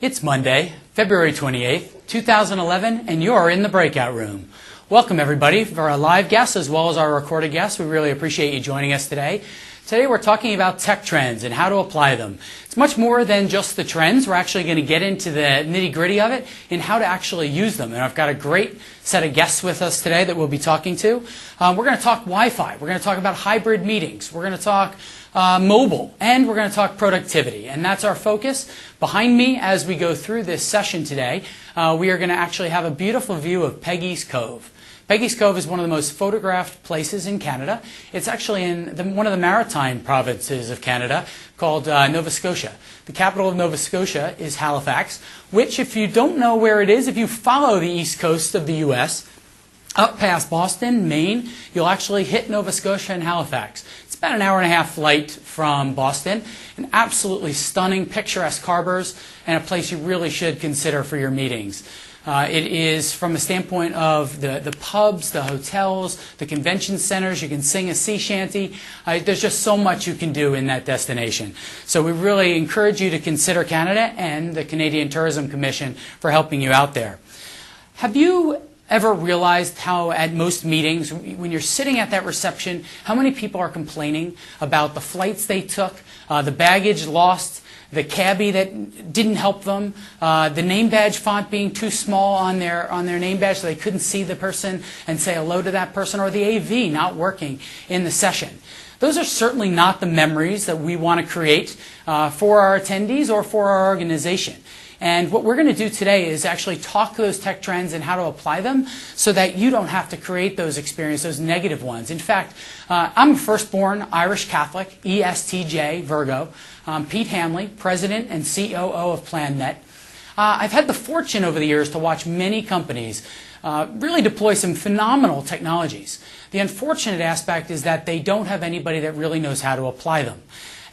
It's Monday, February 28th, 2011, and you're in the Breakout Room. Welcome, everybody, for our live guests as well as our recorded guests. We really appreciate you joining us today. Today we're talking about tech trends and how to apply them. It's much more than just the trends. We're actually going to get into the nitty-gritty of it and how to actually use them. And I've got a great set of guests with us today that we'll be talking to. We're going to talk Wi-Fi. We're going to talk about hybrid meetings. We're going to talk mobile, and we're going to talk productivity. And that's our focus. Behind me, as we go through this session today, we are going to actually have a beautiful view of Peggy's Cove. Peggy's Cove is one of the most photographed places in Canada. It's actually in one of the maritime provinces of Canada called Nova Scotia. The capital of Nova Scotia is Halifax, which, if you don't know where it is, if you follow the east coast of the U.S., up past Boston, Maine, you'll actually hit Nova Scotia and Halifax. It's about an hour-and-a-half flight from Boston. An absolutely stunning, picturesque harbors, and a place you really should consider for your meetings. It is, from a standpoint of the pubs, the hotels, the convention centers, you can sing a sea shanty. There's just so much you can do in that destination. So we really encourage you to consider Canada and the Canadian Tourism Commission for helping you out there. Have you ever realized how at most meetings, when you're sitting at that reception, how many people are complaining about the flights they took, the baggage lost, the cabbie that didn't help them, the name badge font being too small on their name badge so they couldn't see the person and say hello to that person, or the AV not working in the session? Those are certainly not the memories that we want to create for our attendees or for our organization. And what we're going to do today is actually talk those tech trends and how to apply them so that you don't have to create those experiences, those negative ones. In fact, I'm a firstborn Irish Catholic, ESTJ, Virgo. Pete Hanley, President and COO of PlanNet. I've had the fortune over the years to watch many companies really deploy some phenomenal technologies. The unfortunate aspect is that they don't have anybody that really knows how to apply them.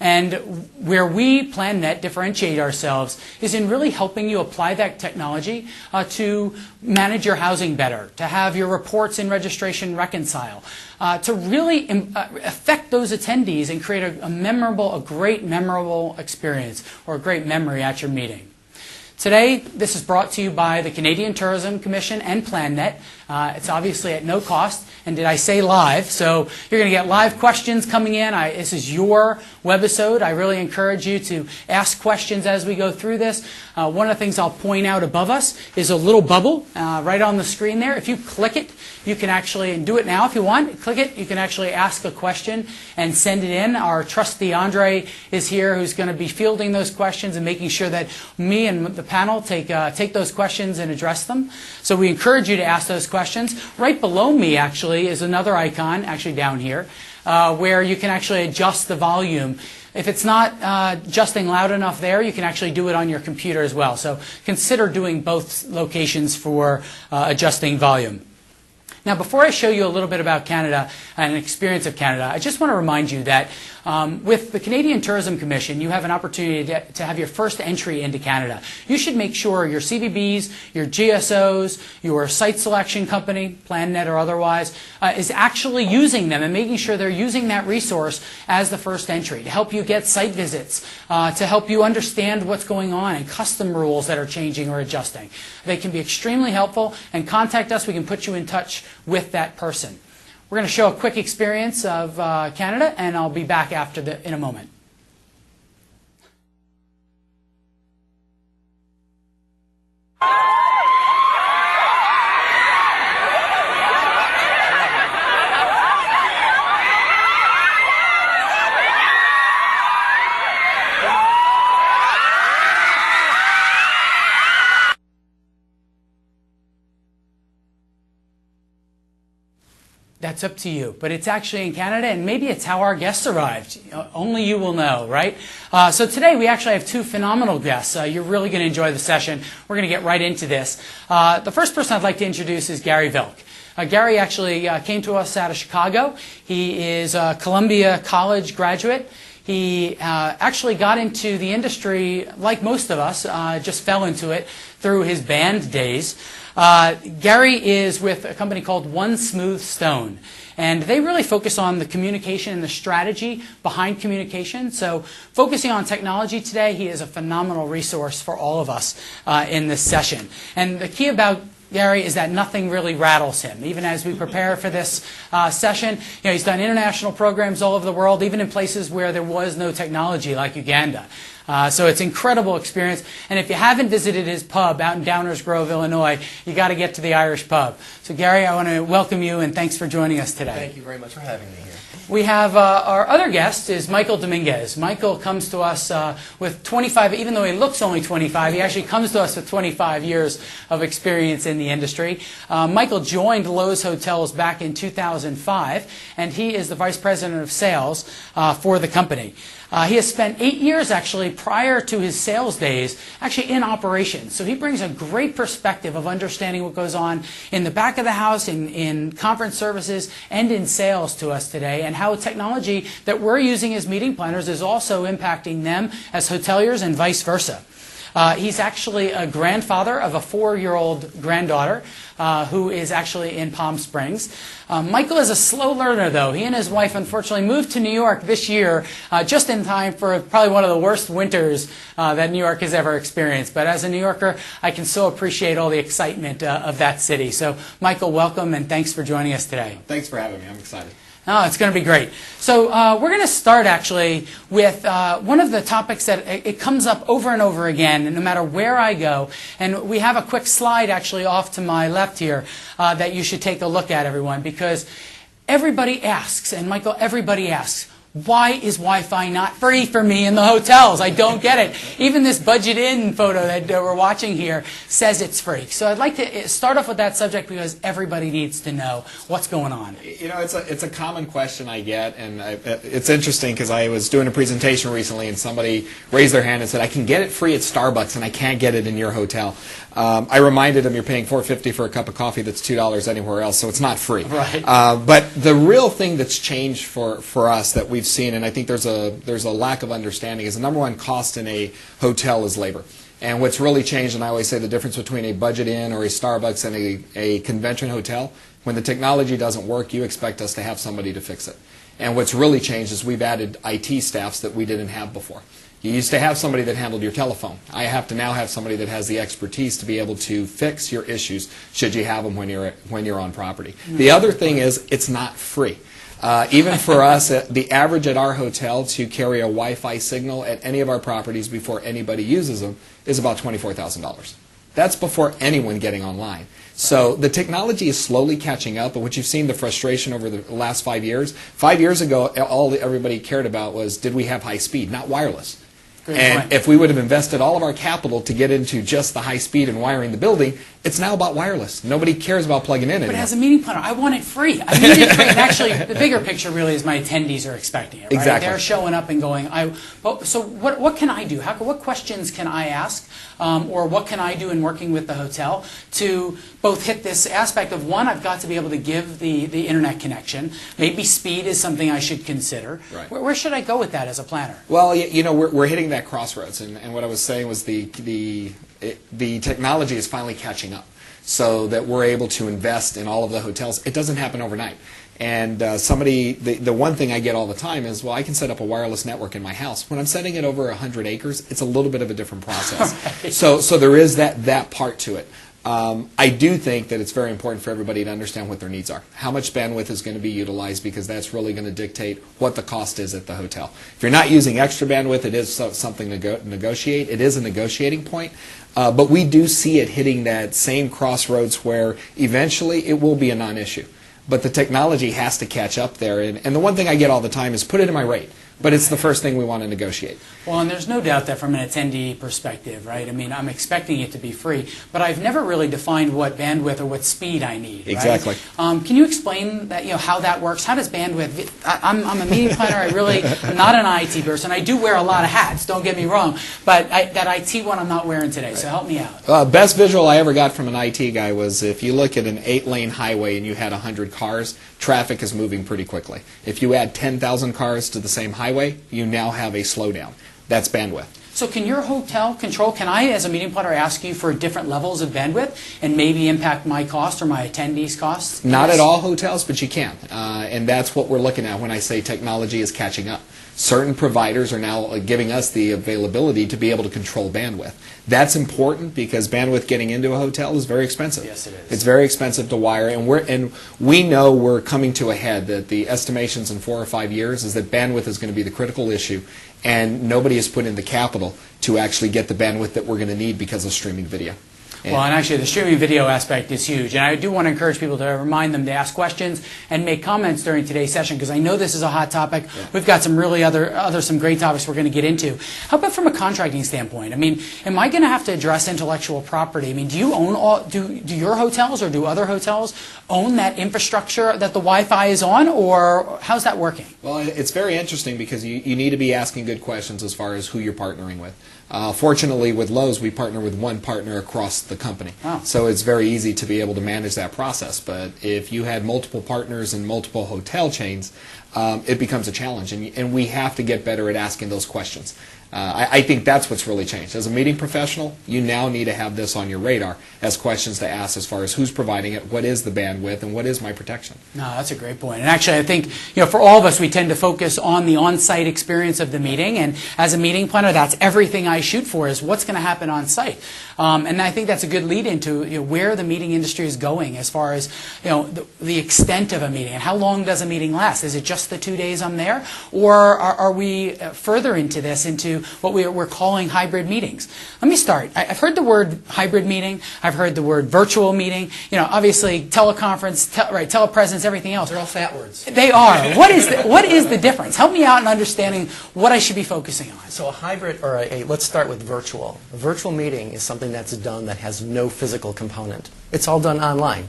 And where we, PlanNet, differentiate ourselves is in really helping you apply that technology to manage your housing better, to have your reports and registration reconcile, to really affect those attendees and create a great memorable experience or a great memory at your meeting. Today, this is brought to you by the Canadian Tourism Commission and PlanNet. It's obviously at no cost. And did I say live? So you're going to get live questions coming in. This is your webisode. I really encourage you to ask questions as we go through this. One of the things I'll point out above us is a little bubble right on the screen there. If you click it, you can actually, and do it now if you want, click it, you can actually ask a question and send it in. Our trustee Andre is here, who's going to be fielding those questions and making sure that me and the panel take those questions and address them. So we encourage you to ask those questions. Right below me, actually, is another icon, actually down here, where you can actually adjust the volume. If it's not adjusting loud enough there, you can actually do it on your computer as well. So consider doing both locations for adjusting volume. Now, before I show you a little bit about Canada and an experience of Canada, I just want to remind you that with the Canadian Tourism Commission, you have an opportunity to have your first entry into Canada. You should make sure your CVBs, your GSOs, your site selection company, PlanNet or otherwise, is actually using them and making sure they're using that resource as the first entry to help you get site visits, to help you understand what's going on and custom rules that are changing or adjusting. They can be extremely helpful, and contact us. We can put you in touch with that person. We're going to show a quick experience of Canada, and I'll be back in a moment. That's up to you, but it's actually in Canada, and maybe it's how our guests arrived. Only you will know, right? So today we actually have two phenomenal guests. You're really going to enjoy the session. We're going to get right into this. The first person I'd like to introduce is Gary Vlk. Gary actually came to us out of Chicago. He is a Columbia College graduate. He actually got into the industry, like most of us, just fell into it through his band days. Gary is with a company called One Smooth Stone, and they really focus on the communication and the strategy behind communication. So focusing on technology today, he is a phenomenal resource for all of us in this session. And the key about Gary is that nothing really rattles him. Even as we prepare for this session, he's done international programs all over the world, even in places where there was no technology, like Uganda. So it's incredible experience. And if you haven't visited his pub out in Downers Grove, Illinois, you got to get to the Irish pub. So Gary, I want to welcome you and thanks for joining us today. Thank you very much for having me here. We have our other guest is Michael Dominguez. Michael comes to us with 25, even though he looks only 25, he actually comes to us with 25 years of experience in the industry. Michael joined Loews Hotels back in 2005, and he is the Vice President of Sales for the company. He has spent 8 years actually prior to his sales days actually in operations. So he brings a great perspective of understanding what goes on in the back of the house, in conference services, and in sales to us today, and how technology that we're using as meeting planners is also impacting them as hoteliers and vice versa. He's actually a grandfather of a 4-year-old granddaughter who is actually in Palm Springs. Michael is a slow learner, though. He and his wife, unfortunately, moved to New York this year just in time for probably one of the worst winters that New York has ever experienced. But as a New Yorker, I can so appreciate all the excitement of that city. So, Michael, welcome, and thanks for joining us today. Thanks for having me. I'm excited. Oh, it's going to be great. So we're going to start actually with one of the topics that it comes up over and over again, no matter where I go. And we have a quick slide actually off to my left here that you should take a look at, everyone, because everybody asks, and Michael, everybody asks, why is Wi-Fi not free for me in the hotels? I don't get it. Even this budget-in photo that we're watching here says it's free. So I'd like to start off with that subject because everybody needs to know what's going on. It's a common question I get, and it's interesting because I was doing a presentation recently and somebody raised their hand and said, I can get it free at Starbucks and I can't get it in your hotel. I reminded them you're paying $4.50 for a cup of coffee that's $2 anywhere else, so it's not free. Right. But the real thing that's changed for us that we've seen, and I think there's a lack of understanding, is the number one cost in a hotel is labor. And what's really changed, and I always say the difference between a budget inn or a Starbucks and a convention hotel, when the technology doesn't work, you expect us to have somebody to fix it. And what's really changed is we've added IT staffs that we didn't have before. You used to have somebody that handled your telephone. I have to now have somebody that has the expertise to be able to fix your issues should you have them when you're on property. The other thing is it's not free. Even for us, the average at our hotel to carry a Wi-Fi signal at any of our properties before anybody uses them is about $24,000. That's before anyone getting online. So the technology is slowly catching up, but what you've seen, the frustration over the last 5 years. 5 years ago, all everybody cared about was, did we have high speed, not wireless? And if we would have invested all of our capital to get into just the high speed and wiring the building, it's now about wireless. Nobody cares about plugging in anymore. But as a meeting planner, I want it free. I need it free. And actually, the bigger picture really is my attendees are expecting it. Right? Exactly. They're showing up and going, so what can I do? What questions can I ask? Or what can I do in working with the hotel to both hit this aspect of, one, I've got to be able to give the internet connection. Maybe speed is something I should consider. Right. Where should I go with that as a planner? Well, we're hitting that crossroads, and what I was saying was the technology is finally catching up, so that we're able to invest in all of the hotels. It doesn't happen overnight. And the one thing I get all the time is, well, I can set up a wireless network in my house. When I'm setting it over 100 acres, it's a little bit of a different process. Right. So there is that part to it. I do think that it's very important for everybody to understand what their needs are. How much bandwidth is going to be utilized, because that's really going to dictate what the cost is at the hotel. If you're not using extra bandwidth, it is something to negotiate. It is a negotiating point. But we do see it hitting that same crossroads where eventually it will be a non-issue. But the technology has to catch up there. And the one thing I get all the time is, put it in my rate. But it's the first thing we want to negotiate. Well, and there's no doubt that from an attendee perspective, right? I mean, I'm expecting it to be free, but I've never really defined what bandwidth or what speed I need. Right? Exactly. Can you explain that? How that works? How does bandwidth? I'm a meeting planner. I'm not an IT person. I do wear a lot of hats. Don't get me wrong, but that IT one I'm not wearing today. So help me out. Best visual I ever got from an IT guy was, if you look at an 8-lane highway and you had 100 cars, traffic is moving pretty quickly. If you add 10,000 cars to the same highway, you now have a slowdown. That's bandwidth. So can your hotel control, can I as a meeting planner ask you for different levels of bandwidth and maybe impact my cost or my attendees' costs? Not at all hotels, but you can. And that's what we're looking at when I say technology is catching up. Certain providers are now giving us the availability to be able to control bandwidth. That's important because bandwidth getting into a hotel is very expensive. Yes, it is. It's very expensive to wire, and we know we're coming to a head that the estimations in 4 or 5 years is that bandwidth is going to be the critical issue, and nobody has put in the capital to actually get the bandwidth that we're going to need because of streaming video. Well, and actually the streaming video aspect is huge. And I do want to encourage people to remind them to ask questions and make comments during today's session because I know this is a hot topic. Yeah. We've got some really some great topics we're going to get into. How about from a contracting standpoint? I mean, am I going to have to address intellectual property? I mean, do you own do your hotels or do other hotels own that infrastructure that the Wi-Fi is on, or how's that working? Well, it's very interesting because you need to be asking good questions as far as who you're partnering with. Fortunately, with Loews, we partner with one partner across the company. Oh. So it's very easy to be able to manage that process. But if you had multiple partners and multiple hotel chains, it becomes a challenge. And we have to get better at asking those questions. I think that's what's really changed. As a meeting professional, you now need to have this on your radar as questions to ask as far as who's providing it, what is the bandwidth, and what is my protection. No, that's a great point. And actually, I think for all of us, we tend to focus on the on-site experience of the meeting. And as a meeting planner, that's everything I shoot for is what's going to happen on site. And I think that's a good lead into where the meeting industry is going as far as the extent of a meeting and how long does a meeting last. Is it just the 2 days I'm there, or are we further into this into what we're calling hybrid meetings? Let me start. I've heard the word hybrid meeting. I've heard the word virtual meeting. Obviously teleconference, telepresence, everything else. They're all fat words. They are. What is the difference? Help me out in understanding what I should be focusing on. So a hybrid, or let's start with virtual. A virtual meeting is something that's done that has no physical component. It's all done online.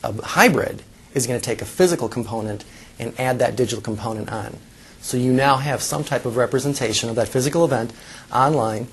A hybrid is going to take a physical component and add that digital component on. So you now have some type of representation of that physical event online,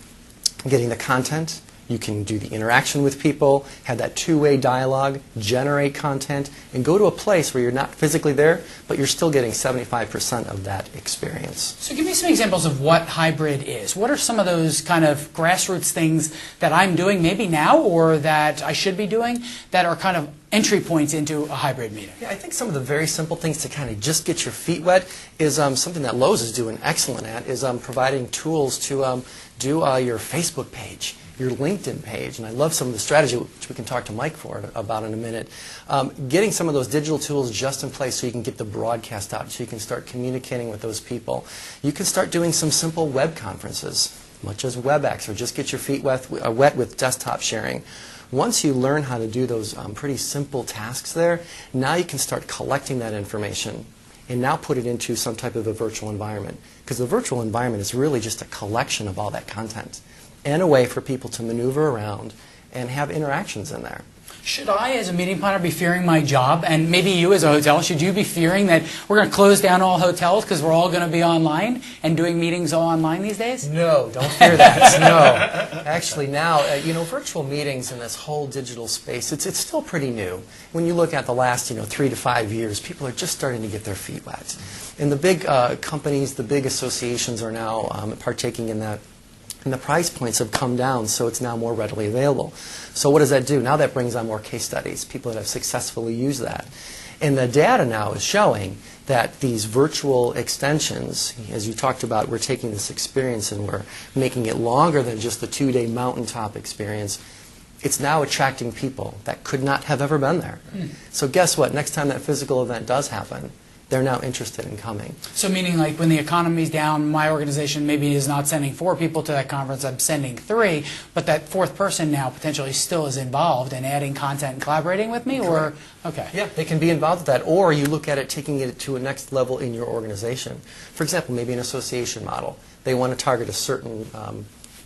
getting the content. You can do the interaction with people, have that two-way dialogue, generate content, and go to a place where you're not physically there, but you're still getting 75% of that experience. So give me some examples of what hybrid is. What are some of those kind of grassroots things that I'm doing maybe now or that I should be doing that are kind of entry points into a hybrid meeting? Yeah, I think some of the very simple things to kind of just get your feet wet is something that Loews is doing excellent at is providing tools to do your Facebook page, your LinkedIn page, and I love some of the strategy, which we can talk to Mike about in a minute. Getting some of those digital tools just in place so you can get the broadcast out, so you can start communicating with those people. You can start doing some simple web conferences, much as WebEx, or just get your feet wet with desktop sharing. Once you learn how to do those pretty simple tasks there, now you can start collecting that information and now put it into some type of a virtual environment. Because the virtual environment is really just a collection of all that content and a way for people to maneuver around and have interactions in there. Should I, as a meeting planner, be fearing my job? And maybe you, as a hotel, should you be fearing that we're going to close down all hotels because we're all going to be online and doing meetings all online these days? No, don't fear that. No. Actually, now, virtual meetings in this whole digital space, it's still pretty new. When you look at the last, 3 to 5 years, people are just starting to get their feet wet. And the big companies, the big associations are now partaking in that. And the price points have come down, so it's now more readily available. So what does that do? Now that brings on more case studies, people that have successfully used that. And the data now is showing that these virtual extensions, as you talked about, we're taking this experience and we're making it longer than just the 2-day mountaintop experience. It's now attracting people that could not have ever been there. So guess what? Next time that physical event does happen, they're now interested in coming. So meaning like when the economy's down, my organization maybe is not sending 4 people to that conference, I'm sending 3, but that 4th person now potentially still is involved in adding content and collaborating with me? Or okay. Yeah, they can be involved with that. Or you look at it taking it to a next level in your organization. For example, maybe an association model. They want to target a certain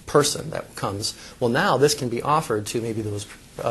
person that comes. Well, now this can be offered to maybe those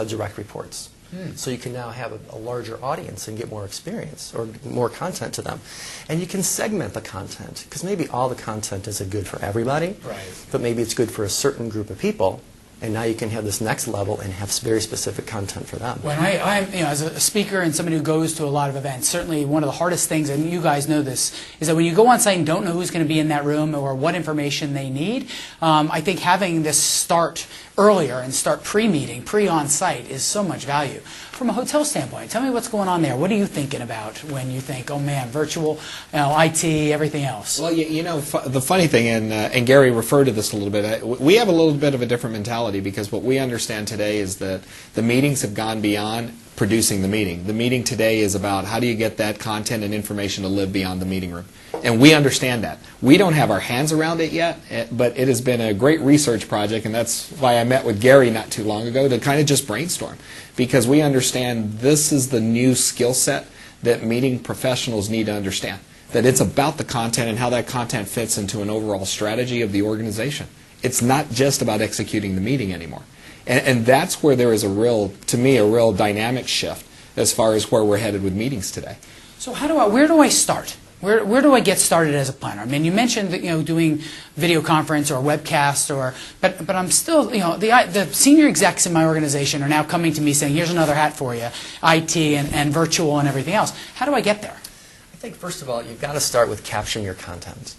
direct reports. So you can now have a larger audience and get more experience or more content to them. And you can segment the content, because maybe all the content isn't good for everybody, right. But maybe it's good for a certain group of people. And now you can have this next level and have very specific content for them. When I'm, as a speaker and somebody who goes to a lot of events, certainly one of the hardest things, and you guys know this, is that when you go on site and don't know who's going to be in that room or what information they need, I think having this start earlier and start pre-meeting, pre-on-site is so much value. From a hotel standpoint, tell me what's going on there. What are you thinking about when you think, oh man, virtual, IT, everything else? Well, the funny thing, and Gary referred to this a little bit, we have a little bit of a different mentality because what we understand today is that the meetings have gone beyond producing the meeting. The meeting today is about how do you get that content and information to live beyond the meeting room. And we understand that. We don't have our hands around it yet, but it has been a great research project, and that's why I met with Gary not too long ago to kind of just brainstorm. Because we understand this is the new skill set that meeting professionals need to understand. That it's about the content and how that content fits into an overall strategy of the organization. It's not just about executing the meeting anymore. And that's where there is to me, a real dynamic shift as far as where we're headed with meetings today. So where do I start? Where do I get started as a planner? I mean, you mentioned that, doing video conference or webcast, but I'm still, the senior execs in my organization are now coming to me saying, here's another hat for you, IT and virtual and everything else. How do I get there? I think first of all, you've got to start with capturing your content.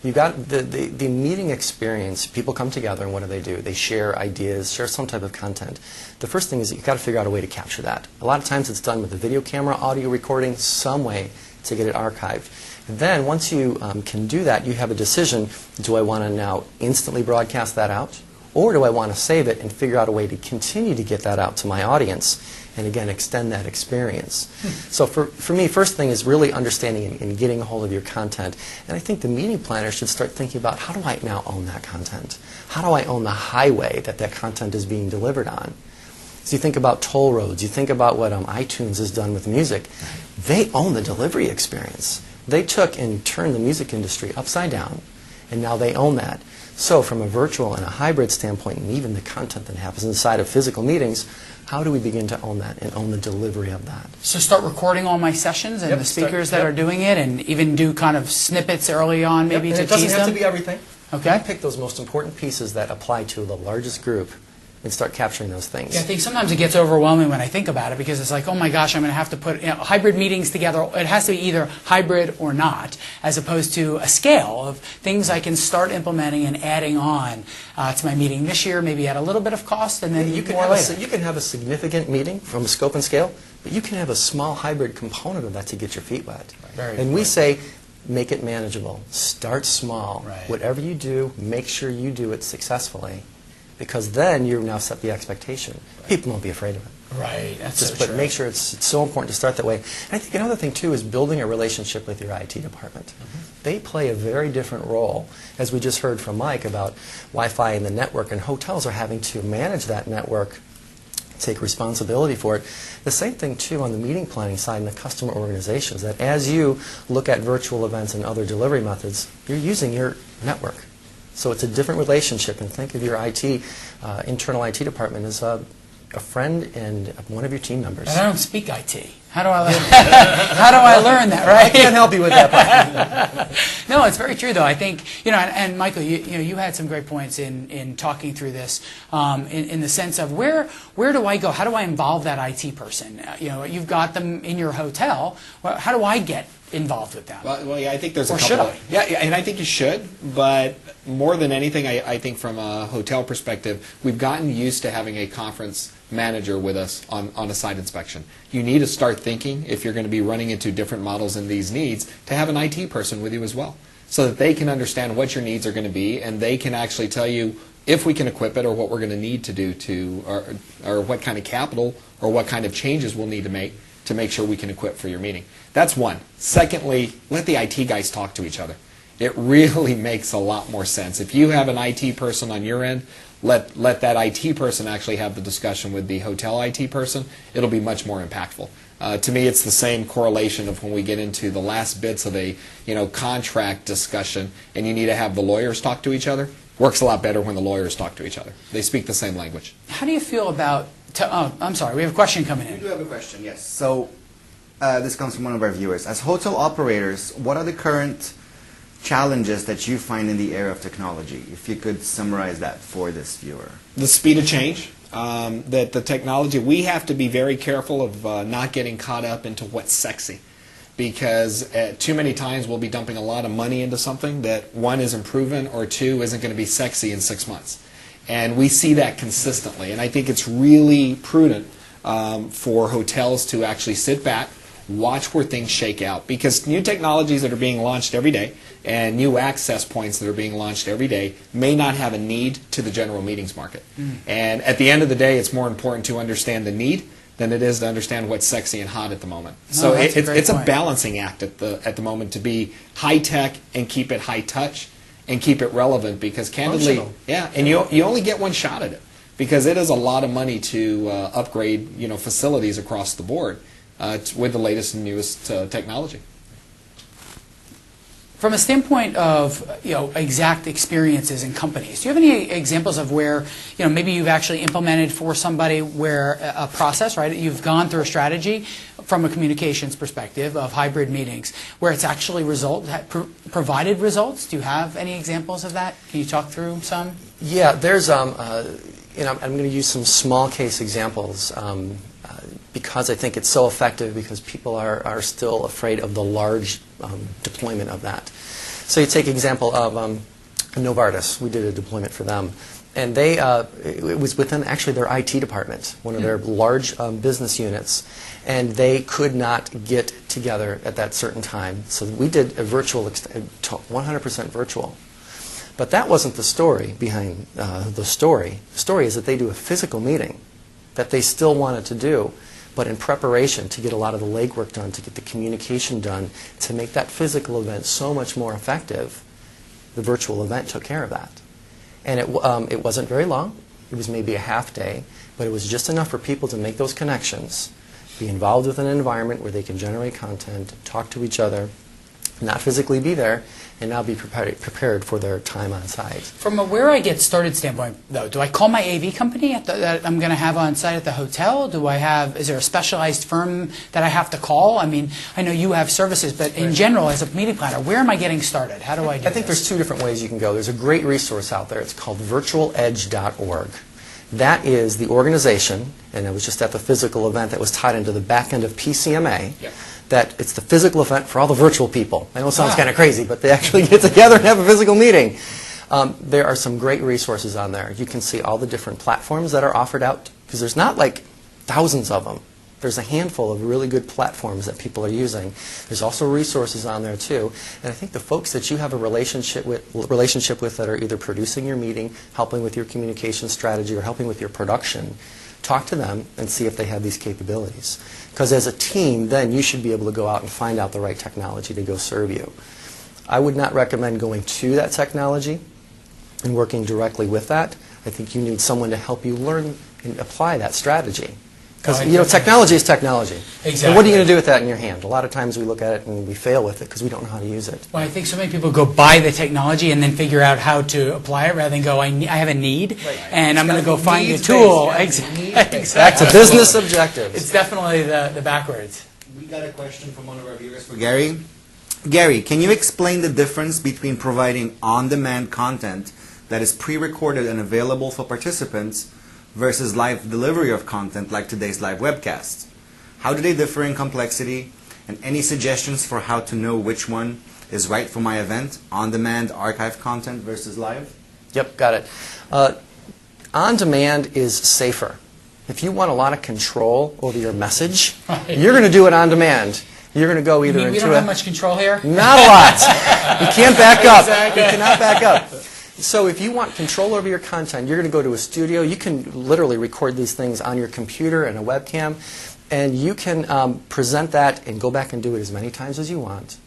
You've got the meeting experience. People come together and what do? They share ideas, share some type of content. The first thing is you've got to figure out a way to capture that. A lot of times it's done with a video camera, audio recording, some way to get it archived. And then once you can do that, you have a decision, do I want to now instantly broadcast that out? Or do I want to save it and figure out a way to continue to get that out to my audience and again extend that experience? So for me, first thing is really understanding and getting a hold of your content. And I think the meeting planner should start thinking about how do I now own that content? How do I own the highway that content is being delivered on? So you think about toll roads, you think about what iTunes has done with music. They own the delivery experience. They took and turned the music industry upside down, and now they own that. So from a virtual and a hybrid standpoint, and even the content that happens inside of physical meetings, how do we begin to own that and own the delivery of that? So start recording all my sessions and the speakers that are doing it, and even do kind of snippets early on, maybe to tease them? It doesn't have to be everything. Okay. Pick those most important pieces that apply to the largest group and start capturing those things. Yeah, I think sometimes it gets overwhelming when I think about it because it's like, oh my gosh, I'm going to have to put hybrid meetings together. It has to be either hybrid or not, as opposed to a scale of things I can start implementing and adding on to my meeting this year, maybe at a little bit of cost, and then you can have a significant meeting from a scope and scale, but you can have a small hybrid component of that to get your feet wet. And we say, make it manageable. Start small. Right. Whatever you do, make sure you do it successfully. Because then you've now set the expectation. People won't be afraid of it. Right, that's Just, so but true. make sure it's so important to start that way. And I think another thing, too, is building a relationship with your IT department. They play a very different role, as we just heard from Mike about Wi-Fi and the network, and hotels are having to manage that network, take responsibility for it. The same thing, too, on the meeting planning side in the customer organizations, that as you look at virtual events and other delivery methods, you're using your network. So it's a different relationship, and think of your internal IT department as a friend and one of your team members. And I don't speak IT. How do I learn that, right? I can't help you with that. No, it's very true, though. I think, and Michael, you had some great points in talking through this in the sense of where do I go? How do I involve that IT person? You've got them in your hotel. Well, how do I get involved with them? Well, yeah, I think there's a Or couple. should I? Yeah, and I think you should, but more than anything, I think from a hotel perspective, we've gotten used to having a conference manager with us on a site inspection. You need to start thinking, if you're going to be running into different models and these needs, to have an IT person with you as well, so that they can understand what your needs are going to be, and they can actually tell you if we can equip it or what we're going to need to do or what kind of capital or what kind of changes we'll need to make sure we can equip for your meeting. That's one. Secondly, let the IT guys talk to each other. It really makes a lot more sense. If you have an IT person on your end, let that IT person actually have the discussion with the hotel IT person. It'll be much more impactful. To me, it's the same correlation of when we get into the last bits of a contract discussion and you need to have the lawyers talk to each other. Works a lot better when the lawyers talk to each other. They speak the same language. How do you feel about... I'm sorry, we have a question coming in. We do have a question, yes. So this comes from one of our viewers. As hotel operators, what are the current challenges that you find in the era of technology, if you could summarize that for this viewer. The speed of change, that the technology, we have to be very careful of not getting caught up into what's sexy. Because too many times we'll be dumping a lot of money into something that, one, isn't proven, or two, isn't going to be sexy in 6 months. And we see that consistently. And I think it's really prudent for hotels to actually sit back, watch where things shake out. Because new technologies that are being launched every day and new access points that are being launched every day may not have a need to the general meetings market. And at the end of the day, it's more important to understand the need than it is to understand what's sexy and hot at the moment. No, So that's it's a a great balancing act at the moment to be high tech and keep it high touch and keep it relevant, because candidly, Functional. yeah, and you only get one shot at it, because it is a lot of money to upgrade facilities across the board with the latest and newest technology. From a standpoint of exact experiences in companies, do you have any examples of where maybe you've actually implemented for somebody where a process, right? You've gone through a strategy from a communications perspective of hybrid meetings where it's actually provided results? Do you have any examples of that? Can you talk through some? Yeah, there's I'm going to use some small case examples because I think it's so effective, because people are still afraid of the large deployment of that. So you take example of Novartis. We did a deployment for them, and they it was within actually their IT department, one of their large business units, and they could not get together at that certain time. So we did a virtual, 100% virtual. But that wasn't the story behind the story. The story is that they do a physical meeting that they still wanted to do, but in preparation to get a lot of the legwork done, to get the communication done, to make that physical event so much more effective, the virtual event took care of that. And it wasn't very long. It was maybe a half day, but it was just enough for people to make those connections, be involved with an environment where they can generate content, talk to each other, not physically be there, and now be prepared for their time on site. From a where I get started standpoint, though, do I call my AV company that I'm going to have on site at the hotel? Is there a specialized firm that I have to call? I mean, I know you have services, but in general, as a meeting planner, where am I getting started? How do I do I think there's two different ways you can go. There's a great resource out there. It's called virtualedge.org. That is the organization, and I was just at the physical event that was tied into the back end of PCMA. Yeah. That it's the physical event for all the virtual people. I know it sounds kind of crazy, but they actually get together and have a physical meeting. There are some great resources on there. You can see all the different platforms that are offered out, because there's not like thousands of them. There's a handful of really good platforms that people are using. There's also resources on there too. And I think the folks that you have a relationship with that are either producing your meeting, helping with your communication strategy, or helping with your production, talk to them and see if they have these capabilities. Because as a team, then you should be able to go out and find out the right technology to go serve you. I would not recommend going to that technology and working directly with that. I think you need someone to help you learn and apply that strategy. Because technology is technology. Exactly. And what are you going to do with that in your hand? A lot of times we look at it and we fail with it because we don't know how to use it. Well, I think so many people go buy the technology and then figure out how to apply it rather than go, I have a need, and I'm going to go find a tool. Exactly. That's a business objective. It's definitely the backwards. We got a question from one of our viewers for Gary. Gary, can you explain the difference between providing on-demand content that is pre-recorded and available for participants versus live delivery of content like today's live webcast? How do they differ in complexity, and any suggestions for how to know which one is right for my event, on-demand archived content versus live? Yep, got it. On-demand is safer. If you want a lot of control over your message, you're going to do it on demand. You're going to go either into we don't have much control here? Not a lot. You can't back up. Exactly. You cannot back up. So if you want control over your content, you're going to go to a studio. You can literally record these things on your computer and a webcam, and you can present that and go back and do it as many times as you want.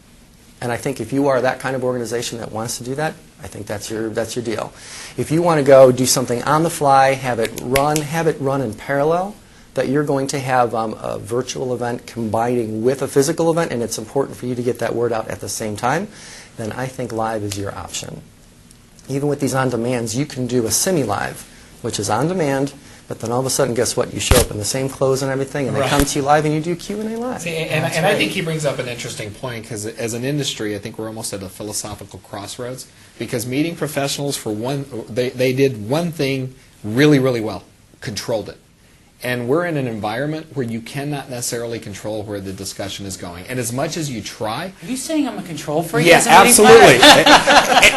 And I think if you are that kind of organization that wants to do that, I think that's your deal. If you want to go do something on the fly, have it run in parallel, that you're going to have a virtual event combining with a physical event, and it's important for you to get that word out at the same time, then I think live is your option. Even with these on-demands, you can do a semi-live, which is on-demand, But then all of a sudden, guess what? You show up in the same clothes and everything, and they come to you live, and you do Q&A live. See, and I think he brings up an interesting point, because as an industry, I think we're almost at a philosophical crossroads, because meeting professionals, for one, they did one thing really, really well, controlled it. And we're in an environment where you cannot necessarily control where the discussion is going. And as much as you try... Are you saying I'm a control freak? Yeah, absolutely.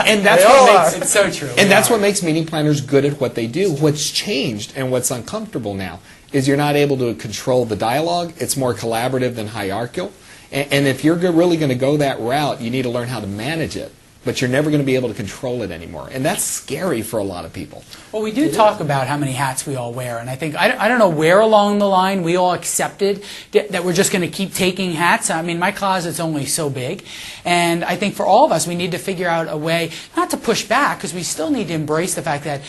and that's what makes, it's so true. And that's what makes meeting planners good at what they do. What's changed and what's uncomfortable now is you're not able to control the dialogue. It's more collaborative than hierarchical. And if you're really going to go that route, you need to learn how to manage it. But you're never going to be able to control it anymore. And that's scary for a lot of people. Well, we do talk about how many hats we all wear. And I think, I don't know where along the line we all accepted that we're just going to keep taking hats. I mean, my closet's only so big. And I think for all of us, we need to figure out a way, not to push back, because we still need to embrace the fact that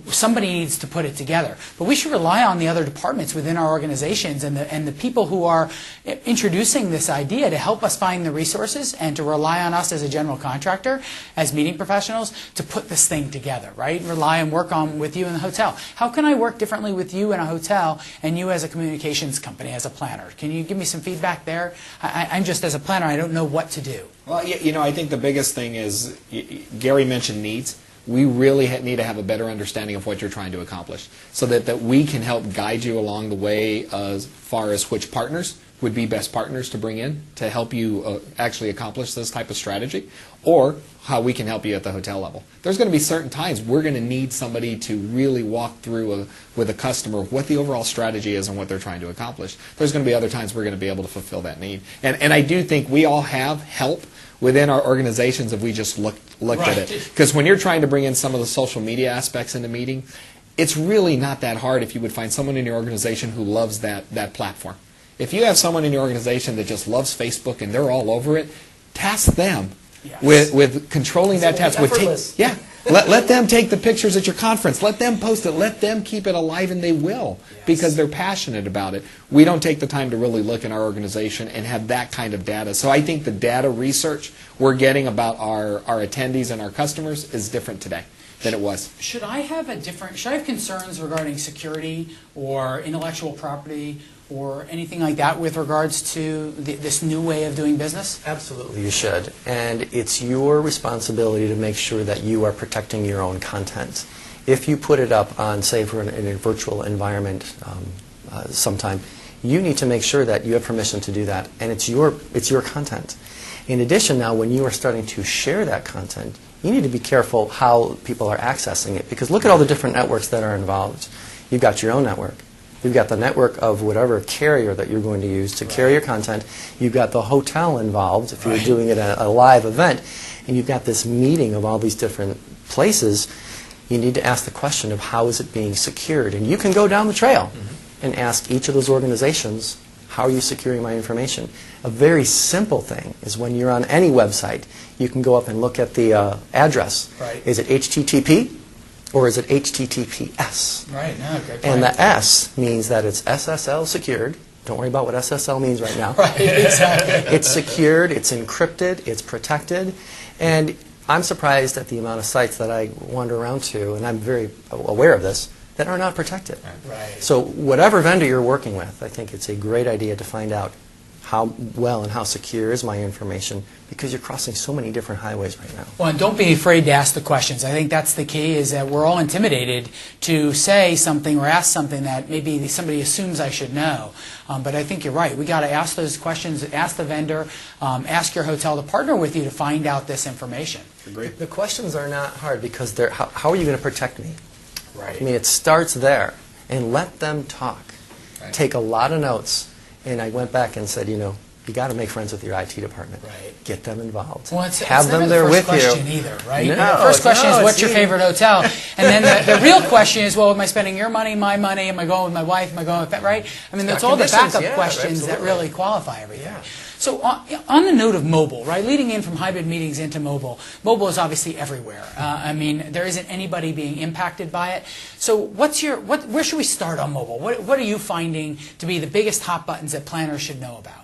somebody needs to put it together. But we should rely on the other departments within our organizations and the people who are introducing this idea to help us find the resources and to rely on us as a general contractor, as meeting professionals, to put this thing together, right? Rely and work on with you in the hotel. How can I work differently with you in a hotel and you as a communications company, as a planner? Can you give me some feedback there? I'm just, as a planner, I don't know what to do. Well, you know, I think the biggest thing is, Gary mentioned needs. We really need to have a better understanding of what you're trying to accomplish, so that we can help guide you along the way as far as which partners would be best partners to bring in to help you actually accomplish this type of strategy, or how we can help you at the hotel level. There's going to be certain times we're going to need somebody to really walk through with a customer what the overall strategy is and what they're trying to accomplish. There's going to be other times we're going to be able to fulfill that need. And I do think we all have help within our organizations if we just looked at it. Because when you're trying to bring in some of the social media aspects in the meeting, it's really not that hard if you would find someone in your organization who loves that platform. If you have someone in your organization that just loves Facebook and they're all over it, task them with controlling that task. Let them take the pictures at your conference. Let them post it. Let them keep it alive, and they will, because they're passionate about it. We don't take the time to really look in our organization and have that kind of data. So I think the data research we're getting about our attendees and our customers is different today than it was. Should I have concerns regarding security or intellectual property or anything like that with regards to this new way of doing business? Absolutely, you should. And it's your responsibility to make sure that you are protecting your own content. If you put it up on, say, in a virtual environment sometime, you need to make sure that you have permission to do that, and it's your content. In addition, now, when you are starting to share that content, you need to be careful how people are accessing it, because look at all the different networks that are involved. You've got your own network. You've got the network of whatever carrier that you're going to use to carry your content. You've got the hotel involved if you're doing it at a live event. And you've got this meeting of all these different places. You need to ask the question of how is it being secured. And you can go down the trail and ask each of those organizations, how are you securing my information? A very simple thing is when you're on any website, you can go up and look at the address. Is it HTTP? Or is it HTTPS? Right, no, great point. And the S means that it's SSL secured. Don't worry about what SSL means right now. Right, exactly. It's secured, it's encrypted, it's protected. And I'm surprised at the amount of sites that I wander around to, and I'm very aware of this, that are not protected. Right. So whatever vendor you're working with, I think it's a great idea to find out how well and how secure is my information, because you're crossing so many different highways right now. Well, and don't be afraid to ask the questions. I think that's the key, is that we're all intimidated to say something or ask something that maybe somebody assumes I should know. But I think you're right. We got to ask those questions, ask the vendor, ask your hotel to partner with you to find out this information. Agreed. The questions are not hard, because they're, how are you going to protect me? Right. I mean, it starts there, and let them talk. Right. Take a lot of notes. And I went back and said, you know, you got to make friends with your IT department. Right. Get them involved. Well, it's have them there with you. It's never the first question either, right? No, the first question is, what's your see. favorite hotel? And then the real question is, well, am I spending your money, my money? Am I going with my wife? Am I going with that, right? I mean, that's all the backup questions that really qualify everything. Yeah. So on the note of mobile, right, leading in from hybrid meetings into mobile, mobile is obviously everywhere. I mean, there isn't anybody being impacted by it. So where should we start on mobile? What are you finding to be the biggest hot buttons that planners should know about?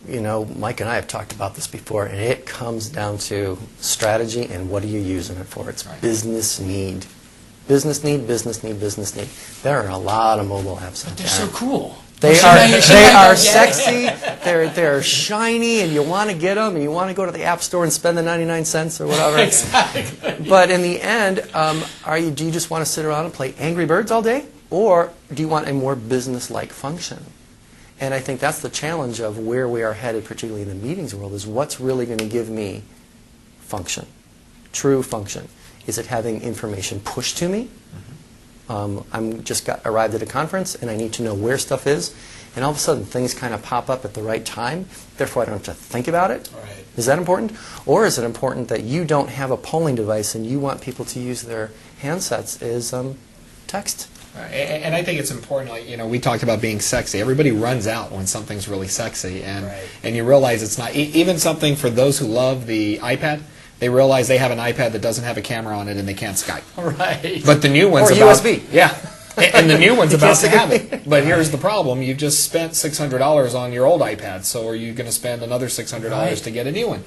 You know, Mike and I have talked about this before, and it comes down to strategy and what are you using it for. It's business need. business need, business need, business need. There are a lot of mobile apps out They're there. so cool. They Should are, I- should they I- are yeah. sexy, they're shiny, and you want to get them, and you want to go to the App Store and spend the 99 cents or whatever. Exactly. But in the end, do you just want to sit around and play Angry Birds all day? Or do you want a more business-like function? And I think that's the challenge of where we are headed, particularly in the meetings world, is what's really going to give me function, true function. Is it having information pushed to me? I'm just arrived at a conference and I need to know where stuff is, and all of a sudden things kind of pop up at the right time, therefore I don't have to think about it. Right. Is that important? Or is it important that you don't have a polling device and you want people to use their handsets as text? And I think it's important, like, we talked about being sexy. Everybody runs out when something's really sexy, and Right. and you realize it's not, even something for those who love the iPad, they realize they have an iPad that doesn't have a camera on it and they can't Skype. Right. But the new one's Or about USB. Yeah. And the new one's You about can't to have it. But here's the problem. You've just spent $600 on your old iPad, so are you going to spend another $600 Right. to get a new one?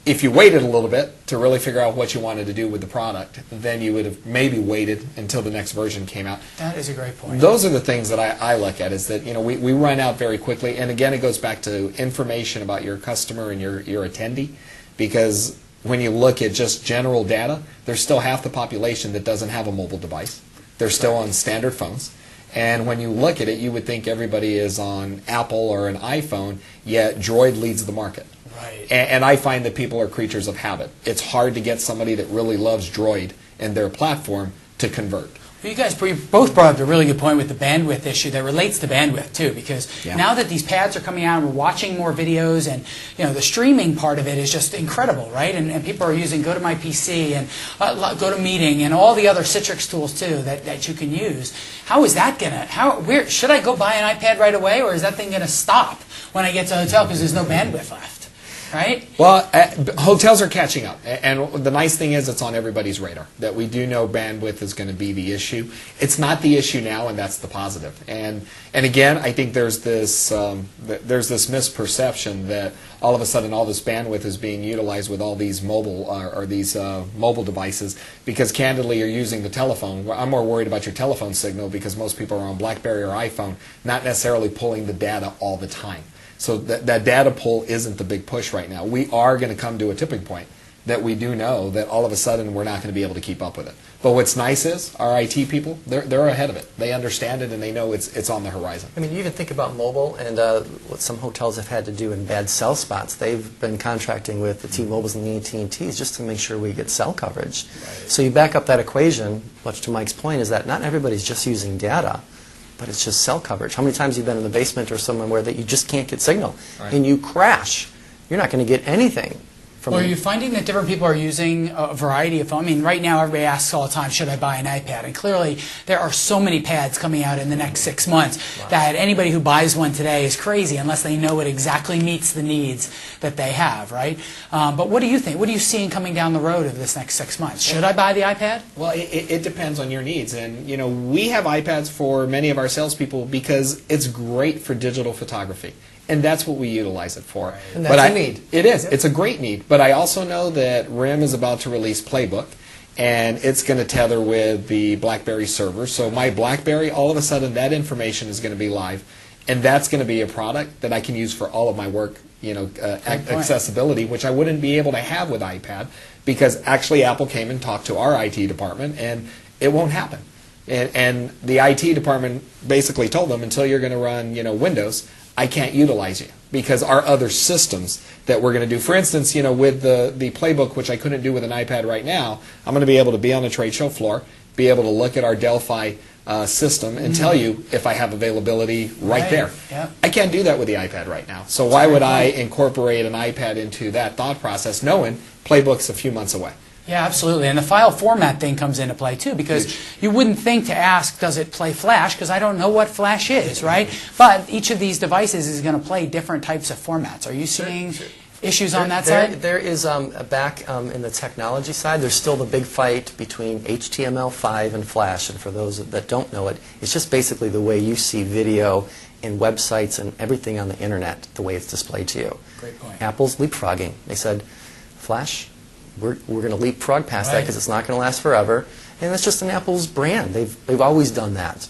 If you waited a little bit to really figure out what you wanted to do with the product, then you would have maybe waited until the next version came out. That is a great point. Those are the things that I look at, is that we run out very quickly. And again, it goes back to information about your customer and your attendee, because when you look at just general data, there's still half the population that doesn't have a mobile device. They're still on standard phones. And when you look at it, you would think everybody is on Apple or an iPhone, yet Droid leads the market. Right. And I find that people are creatures of habit. It's hard to get somebody that really loves Droid and their platform to convert. Well, you guys both brought up a really good point with the bandwidth issue that relates to bandwidth too, because Yeah. now that these pads are coming out and we're watching more videos, and the streaming part of it is just incredible, right? And people are using GoToMyPC and GoToMeeting and all the other Citrix tools too that you can use. How is that where should I go buy an iPad right away, or is that thing gonna stop when I get to the hotel because there's no bandwidth left? Right? Well, hotels are catching up, and the nice thing is it's on everybody's radar, that we do know bandwidth is going to be the issue. It's not the issue now, and that's the positive. And again, I think there's this misperception that all of a sudden all this bandwidth is being utilized with all these mobile mobile devices, because candidly you're using the telephone. I'm more worried about your telephone signal, because most people are on BlackBerry or iPhone, not necessarily pulling the data all the time. So that data pull isn't the big push right now. We are going to come to a tipping point that we do know that all of a sudden we're not going to be able to keep up with it. But what's nice is our IT people, they're ahead of it. They understand it, and they know it's on the horizon. I mean, you even think about mobile and what some hotels have had to do in bad cell spots. They've been contracting with the T-Mobiles and the AT&Ts just to make sure we get cell coverage. Right. So you back up that equation, much to Mike's point, is that not everybody's just using data, but it's just cell coverage. How many times have you been in the basement or somewhere that you just can't get signal, right, and you crash? You're not going to get anything from Well, are you finding that different people are using a variety of phones? I mean, right now everybody asks all the time, should I buy an iPad? And clearly there are so many pads coming out in the next 6 months that anybody who buys one today is crazy unless they know it exactly meets the needs that they have, right? But what do you think? What are you seeing coming down the road of this next 6 months? Should I buy the iPad? Well, it depends on your needs. And, we have iPads for many of our salespeople because it's great for digital photography. And that's what we utilize it for. And that's a need. It is. It's a great need. But I also know that RIM is about to release Playbook, and it's going to tether with the BlackBerry server. So my BlackBerry, all of a sudden, that information is going to be live, and that's going to be a product that I can use for all of my work, accessibility, which I wouldn't be able to have with iPad, because actually Apple came and talked to our IT department, and it won't happen. And the IT department basically told them, until you're going to run, Windows, I can't utilize you, because our other systems that we're going to do, for instance, with the Playbook, which I couldn't do with an iPad right now, I'm going to be able to be on a trade show floor, be able to look at our Delphi system and tell you if I have availability right there. Yep. I can't do that with the iPad right now. So why would I incorporate an iPad into that thought process, knowing Playbook's a few months away? Yeah, absolutely. And the file format thing comes into play too, because you wouldn't think to ask, does it play Flash? Because I don't know what Flash is, right? But each of these devices is going to play different types of formats. Are you seeing issues on that side? There is, back in the technology side, there's still the big fight between HTML5 and Flash. And for those that don't know it, it's just basically the way you see video in websites and everything on the internet, the way it's displayed to you. Great point. Apple's leapfrogging. They said, Flash, we're going to leapfrog past that because it's not going to last forever. and that's just an Apple's brand. They've always done that.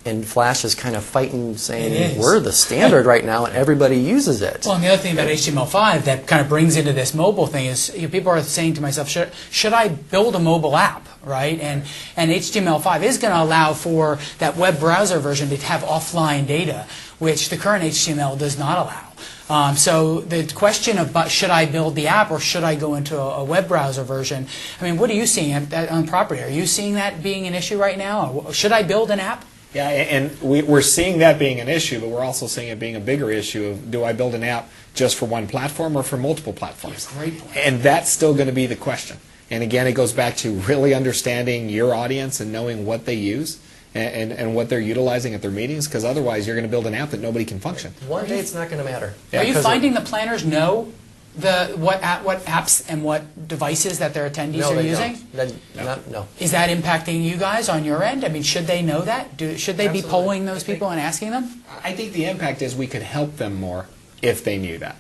And Flash is kind of fighting, saying we're the standard right now, and everybody uses it. Well, and the other thing about HTML5 that kind of brings into this mobile thing is people are saying to myself, should I build a mobile app, right? And HTML5 is going to allow for that web browser version to have offline data, which the current HTML does not allow. So the question of should I build the app or should I go into a web browser version, I mean, what are you seeing on property? Are you seeing that being an issue right now? Or should I build an app? Yeah, and we're seeing that being an issue, but we're also seeing it being a bigger issue of, do I build an app just for one platform or for multiple platforms? Great point. And that's still going to be the question. And again, it goes back to really understanding your audience and knowing what they use and what they're utilizing at their meetings, because otherwise you're going to build an app that nobody can function. One day it's not going to matter. Are you finding the planners know what apps and what devices that their attendees are using? No. Is that impacting you guys on your end? I mean, should they know that? Should they be polling those people and asking them? I think the impact is we could help them more if they knew that.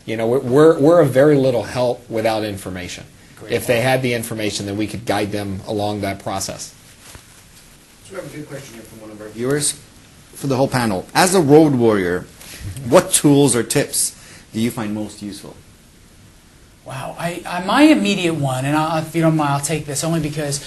You know, we're a very little help without information. If they had the information, then we could guide them along that process. So we have a good question here from one of our viewers for the whole panel. As a road warrior, what tools or tips do you find most useful? Wow, my immediate one, and if you don't mind, I'll take this only because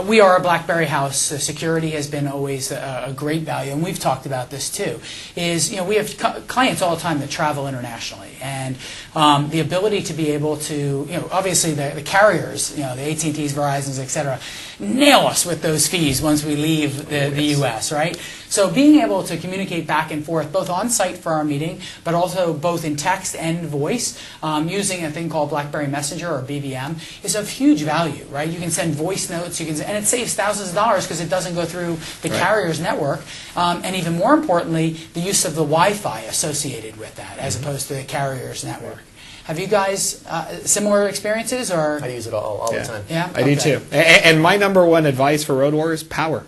we are a BlackBerry house. So security has been always a great value, and we've talked about this too. Is we have clients all the time that travel internationally, and the ability to be able to obviously the carriers, the AT&Ts, Verizons, etc., nail us with those fees once we leave the U.S. Right. So being able to communicate back and forth, both on site for our meeting, but also both in text and voice, using a thing called BlackBerry Messenger or BBM, is of huge value, right? You can send voice notes, and it saves thousands of dollars because it doesn't go through the carrier's network, and even more importantly, the use of the Wi-Fi associated with that, as opposed to the carrier's network. Have you guys similar experiences, or? I use it all the time. Yeah, I do too. And my number one advice for road warriors: power.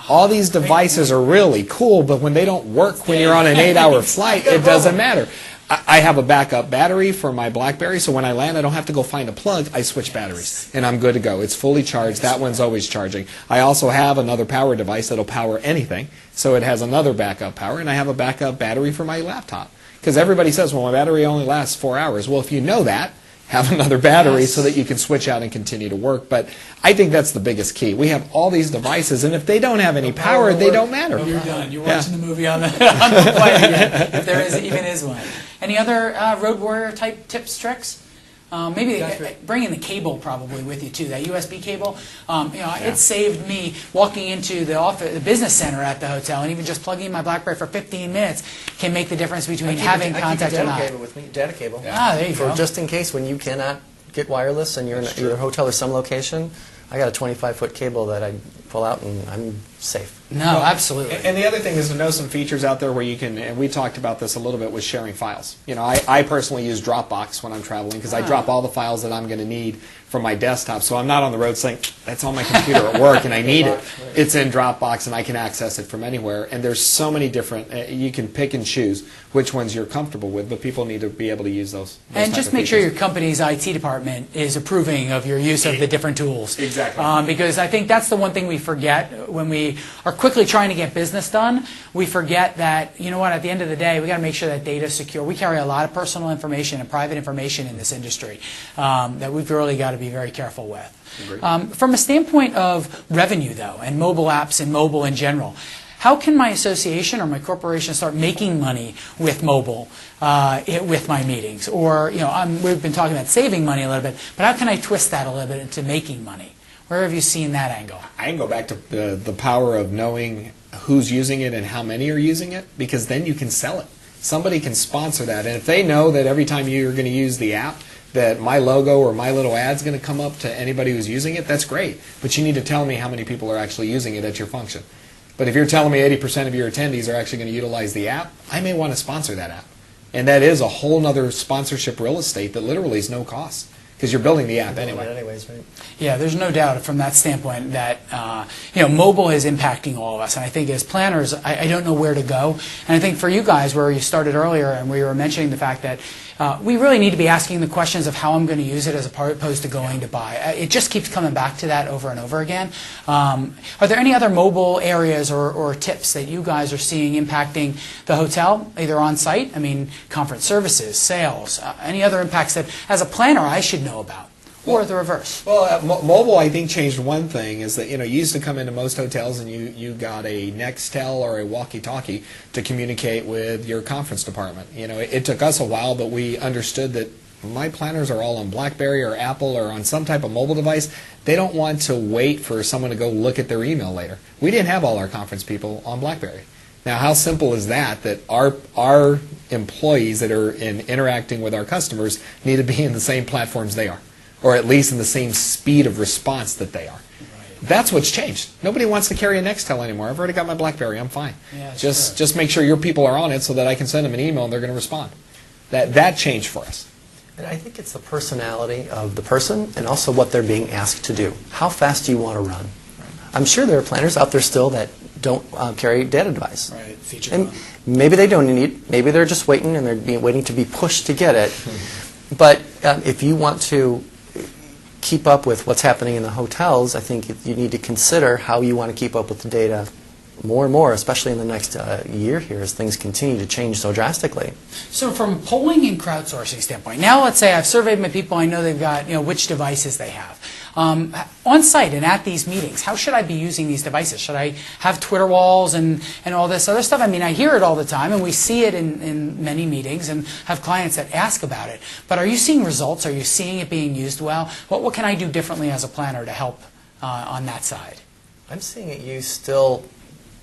All these devices are really cool, but when they don't work when you're on an 8-hour flight, it doesn't matter. I have a backup battery for my BlackBerry, so when I land, I don't have to go find a plug. I switch batteries, and I'm good to go. It's fully charged. That one's always charging. I also have another power device that'll power anything, so it has another backup power, and I have a backup battery for my laptop. Because everybody says, well, my battery only lasts 4 hours. Well, if you know that, have another battery so that you can switch out and continue to work. But I think that's the biggest key. We have all these devices, and if they don't have any power, they don't matter. You're done. You're watching the movie on the flight again, if there even is one. Any other road warrior type tips, tricks? Maybe bringing the cable probably with you too. That USB cable, it saved me walking into the business center at the hotel, and even just plugging in my BlackBerry for 15 minutes can make the difference between having contact or not. I keep a data cable with me. Data cable. Ah, there you go. Just in case when you cannot get wireless and you're in either a hotel or some location, I got a 25-foot cable that I pull out and I'm safe. No, absolutely. And the other thing is to know some features out there where you can, and we talked about this a little bit with sharing files. I personally use Dropbox when I'm traveling because I drop all the files that I'm going to need from my desktop, so I'm not on the road saying, that's on my computer at work and I need it. It's in Dropbox and I can access it from anywhere. And there's so many different, you can pick and choose which ones you're comfortable with, but people need to be able to use those and just make sure your company's IT department is approving of your use of the different tools. Exactly. Because I think that's the one thing we forget when we are quickly trying to get business done. We forget that, at the end of the day, we got to make sure that data is secure. We carry a lot of personal information and private information in this industry that we've really got to be very careful with. From a standpoint of revenue, though, and mobile apps and mobile in general, how can my association or my corporation start making money with mobile with my meetings? Or, we've been talking about saving money a little bit, but how can I twist that a little bit into making money? Where have you seen that angle? I can go back to the power of knowing who's using it and how many are using it, because then you can sell it. Somebody can sponsor that, and if they know that every time you're going to use the app, that my logo or my little ad's going to come up to anybody who's using it, that's great. But you need to tell me how many people are actually using it at your function. But if you're telling me 80% of your attendees are actually going to utilize the app, I may want to sponsor that app. And that is a whole other sponsorship real estate that literally is no cost. Because because you're building the app Doing it anyway. anyways, right? Yeah, there's no doubt from that standpoint that mobile is impacting all of us. And I think as planners, I don't know where to go. And I think for you guys, where you started earlier and where you were mentioning the fact that we really need to be asking the questions of how I'm going to use it as opposed to going to buy. It just keeps coming back to that over and over again. Are there any other mobile areas or tips that you guys are seeing impacting the hotel, either on site, I mean, conference services, sales, any other impacts that as a planner I should know about? Or the reverse? Well, mobile, I think, changed one thing, is that, you used to come into most hotels and you got a Nextel or a walkie-talkie to communicate with your conference department. It took us a while, but we understood that my planners are all on BlackBerry or Apple or on some type of mobile device. They don't want to wait for someone to go look at their email later. We didn't have all our conference people on BlackBerry. Now, how simple is that our employees that are interacting with our customers need to be in the same platforms they are, or at least in the same speed of response that they are. That's what's changed. Nobody wants to carry a Nextel anymore. I've already got my BlackBerry. I'm fine. Yeah, just make sure your people are on it so that I can send them an email and they're going to respond. That changed for us. And I think it's the personality of the person and also what they're being asked to do. How fast do you want to run? I'm sure there are planners out there still that don't carry a data device. Right, feature And phone. maybe they don't need it. Maybe they're just waiting and they're waiting to be pushed to get it. But if you want to keep up with what's happening in the hotels, I think you need to consider how you want to keep up with the data more and more, especially in the next year here as things continue to change so drastically. So from polling and crowdsourcing standpoint, now let's say I've surveyed my people, I know they've got which devices they have. On site and at these meetings, how should I be using these devices? Should I have Twitter walls and all this other stuff? I mean, I hear it all the time, and we see it in many meetings and have clients that ask about it. But are you seeing results? Are you seeing it being used well? What can I do differently as a planner to help on that side? I'm seeing it used still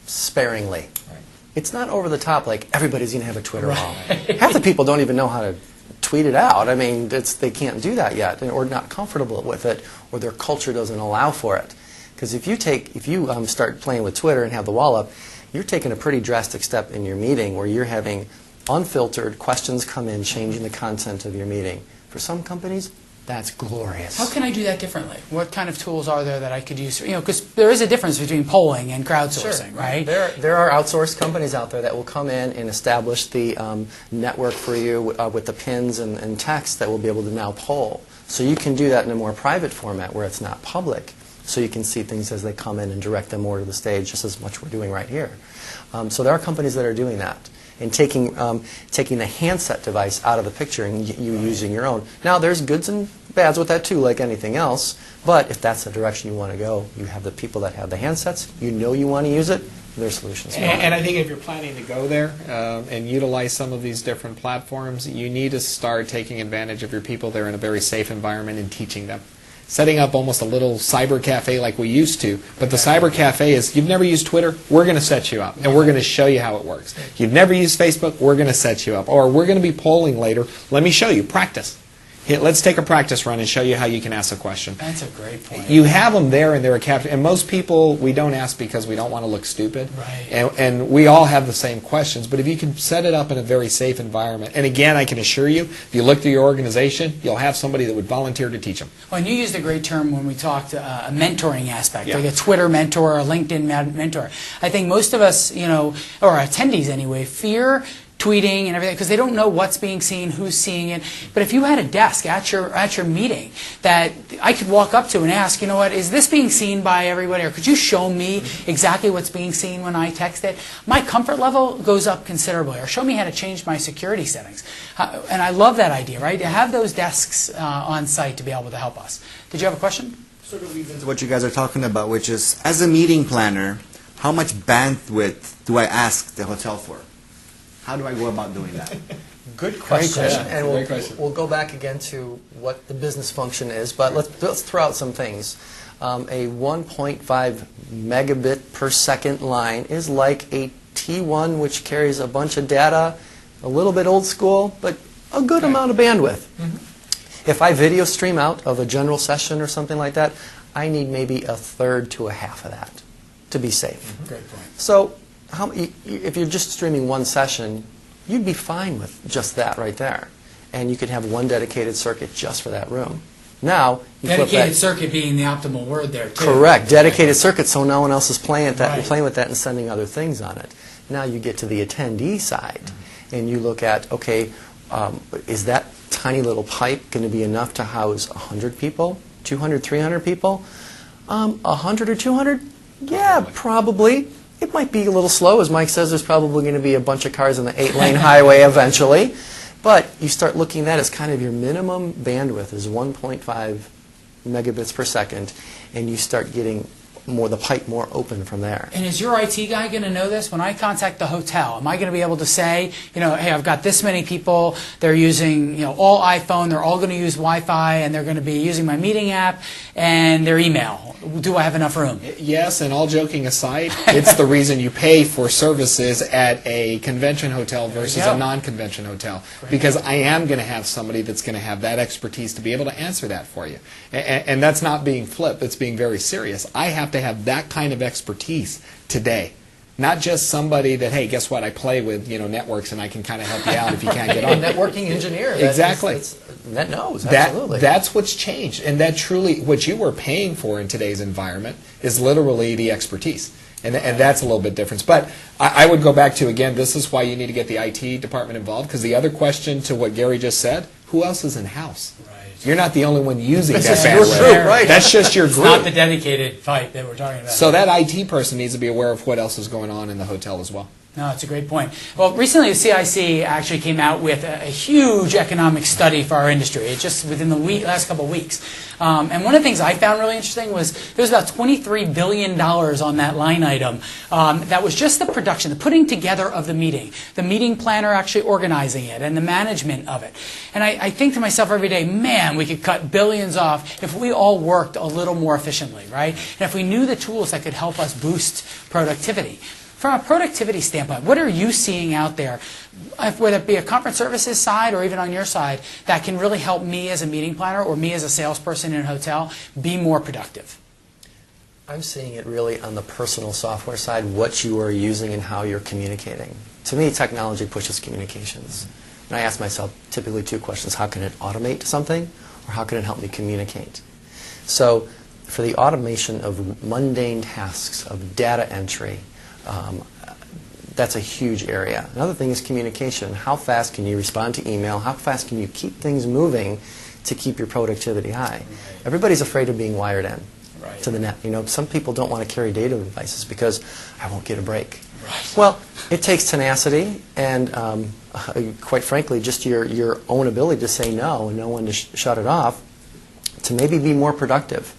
sparingly. Right. It's not over the top like everybody's going to have a Twitter wall. Half the people don't even know how to tweet it out. I mean, they can't do that yet, or not comfortable with it, or their culture doesn't allow for it. Because if you start playing with Twitter and have the wall up, you're taking a pretty drastic step in your meeting where you're having unfiltered questions come in, changing the content of your meeting. For some companies, that's glorious. How can I do that differently? What kind of tools are there that I could use? Because there is a difference between polling and crowdsourcing, Sure. right? There are outsourced companies out there that will come in and establish the network for you with the pins and text that will be able to now poll. So you can do that in a more private format where it's not public. So you can see things as they come in and direct them more to the stage, just as much we're doing right here. So there are companies that are doing that. And taking the handset device out of the picture and you using your own. Now, there's goods and bads with that too, like anything else. But if that's the direction you want to go, you have the people that have the handsets. You want to use it. There's solutions. And I think if you're planning to go there and utilize some of these different platforms, you need to start taking advantage of your people there in a very safe environment and teaching them. Setting up almost a little cyber cafe like we used to. But the cyber cafe is, you've never used Twitter, we're going to set you up, and we're going to show you how it works. You've never used Facebook, we're going to set you up. Or we're going to be polling later, let me show you, practice. Here, let's take a practice run and show you how you can ask a question. That's a great point. You have them there and they're captured. And most people, we don't ask because we don't want to look stupid. Right. And we all have the same questions. But if you can set it up in a very safe environment, and again, I can assure you, if you look through your organization, you'll have somebody that would volunteer to teach them. Well, and you used a great term when we talked a mentoring aspect, Yeah. like a Twitter mentor or a LinkedIn mentor. I think most of us, or attendees anyway, fear tweeting and everything because they don't know what's being seen, who's seeing it. But if you had a desk at your meeting that I could walk up to and ask, is this being seen by everybody, or could you show me exactly what's being seen when I text it? My comfort level goes up considerably. Or show me how to change my security settings. And I love that idea, right? To have those desks on site to be able to help us. Did you have a question? Sort of leads into what you guys are talking about, which is, as a meeting planner, how much bandwidth do I ask the hotel for? How do I go about doing that? Good question. Yeah, And great question. we'll go back again to what the business function is, but let's throw out some things. A 1.5 megabit per second line is like a T1, which carries a bunch of data, a little bit old school, but a good amount of bandwidth. Mm-hmm. If I video stream out of a general session or something like that, I need maybe a third to a half of that to be safe. Mm-hmm. Great point. So if you're just streaming one session, you'd be fine with just that right there. And you could have one dedicated circuit just for that room. Now, you flip Dedicated that. circuit being the optimal word there, too. Correct. Dedicated circuit, so no one else is playing with that, Right. playing with that and sending other things on it. Now you get to the attendee side, and you look at, okay, is that tiny little pipe going to be enough to house 100 people, 200, 300 people? 100 or 200? Yeah, probably. It might be a little slow. As Mike says, there's probably going to be a bunch of cars on the 8-lane highway eventually. But you start looking at that as kind of your minimum bandwidth is 1.5 megabits per second, and you start getting the pipe more open from there. And is your IT guy going to know this? When I contact the hotel, am I going to be able to say, hey, I've got this many people, they're using, all iPhone, they're all going to use Wi-Fi, and they're going to be using my meeting app and their email. Do I have enough room? Yes, and all joking aside, it's the reason you pay for services at a convention hotel versus a non-convention hotel. Because I am going to have somebody that's going to have that expertise to be able to answer that for you. And that's not being flip, it's being very serious. I have to have that kind of expertise today. Not just somebody that, hey, guess what, I play with networks and I can kind of help you out if you can't get on. A networking engineer. Exactly. That knows, absolutely. That's what's changed. And that truly, what you were paying for in today's environment is literally the expertise. And that's a little bit different. But I would go back to, again, this is why you need to get the IT department involved, because the other question to what Gary just said, who else is in-house? Right. You're not the only one using that just your bandwidth. group, right. That's just your It's group. not the dedicated pipe that we're talking about. So that IT person needs to be aware of what else is going on in the hotel as well. No, it's a great point. Well, recently the CIC actually came out with a huge economic study for our industry. It's just within the last couple of weeks. And one of the things I found really interesting was there was about $23 billion on that line item. That was just the production, the putting together of the meeting planner actually organizing it, and the management of it. And I think to myself every day, man, we could cut billions off if we all worked a little more efficiently, right? And if we knew the tools that could help us boost productivity. From a productivity standpoint, what are you seeing out there, whether it be a conference services side or even on your side, that can really help me as a meeting planner or me as a salesperson in a hotel be more productive? I'm seeing it really on the personal software side, what you are using and how you're communicating. To me, technology pushes communications. And I ask myself typically two questions. How can it automate something, or how can it help me communicate? So for the automation of mundane tasks, of data entry, that's a huge area. Another thing is communication. How fast can you respond to email? How fast can you keep things moving to keep your productivity high? Right. Everybody's afraid of being wired in to the net. Some people don't want to carry data devices because I won't get a break. Right. Well, it takes tenacity and, quite frankly, just your own ability to say no and know when to shut it off to maybe be more productive.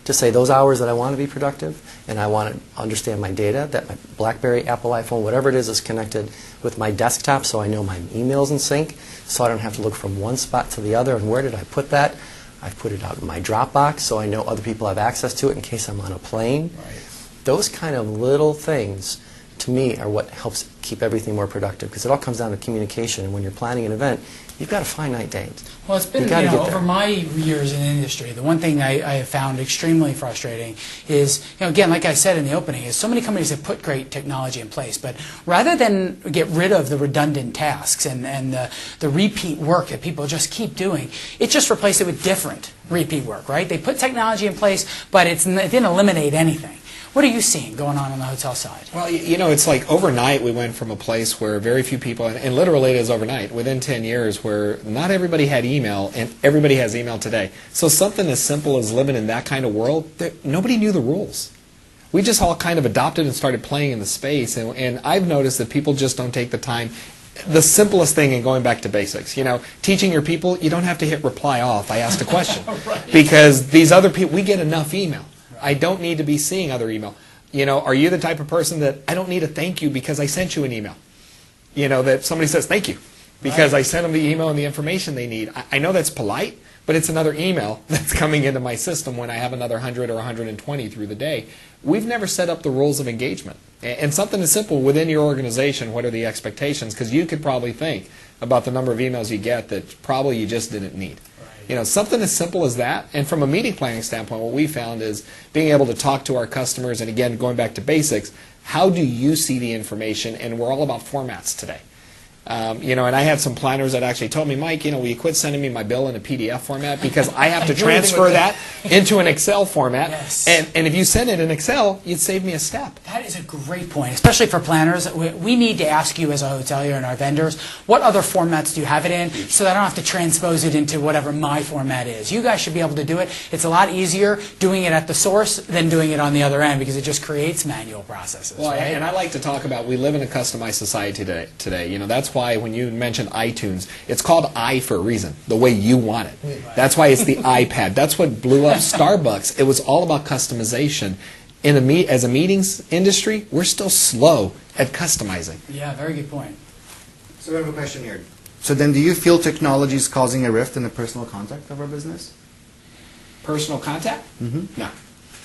To say those hours that I want to be productive and I want to understand my data, that my BlackBerry, Apple iPhone, whatever it is connected with my desktop so I know my email's in sync, so I don't have to look from one spot to the other. And where did I put that? I've put it out in my Dropbox so I know other people have access to it in case I'm on a plane. Right. Those kind of little things, to me, are what helps keep everything more productive, because it all comes down to communication. And when you're planning an event, you've got a finite date. Well, it's been, over my years in the industry, the one thing I have found extremely frustrating is, again, like I said in the opening, is so many companies have put great technology in place, but rather than get rid of the redundant tasks and the repeat work that people just keep doing, it just replaced it with different repeat work, right? They put technology in place, but it didn't eliminate anything. What are you seeing going on the hotel side? Well, it's like overnight we went from a place where very few people, and literally it is overnight, within 10 years, where not everybody had email, and everybody has email today. So something as simple as living in that kind of world, nobody knew the rules. We just all kind of adopted and started playing in the space, and I've noticed that people just don't take the time. The simplest thing in going back to basics, teaching your people, you don't have to hit reply off, I asked a question. Right. Because these other people, we get enough email. I don't need to be seeing other email. Are you the type of person that I don't need a thank you because I sent you an email? That somebody says thank you because I sent them the email and the information they need. I know that's polite, but it's another email that's coming into my system when I have another 100 or 120 through the day. We've never set up the rules of engagement. And something as simple within your organization, what are the expectations? Because you could probably think about the number of emails you get that probably you just didn't need. Something as simple as that. And from a meeting planning standpoint, what we found is being able to talk to our customers, and again, going back to basics, how do you see the information? And we're all about formats today. You know, and I had some planners that actually told me, Mike, you know, will you quit sending me my bill in a PDF format because I have to transfer that into an Excel format. Yes. And if you send it in Excel, you'd save me a step. That is a great point, especially for planners. We need to ask you as a hotelier and our vendors, what other formats do you have it in so that I don't have to transpose it into whatever my format is. You guys should be able to do it. It's a lot easier doing it at the source than doing it on the other end because it just creates manual processes. Well, right? and I like to talk about we live in a customized society today. You know, that's why when you mentioned iTunes, it's called i for a reason, the way you want it. Right. That's why it's the iPad. That's what blew up Starbucks. It was all about customization. As a meetings industry, we're still slow at customizing. Yeah, very good point. So we have a question here. So then do you feel technology is causing a rift in the personal contact of our business? Personal contact? Mm-hmm. No.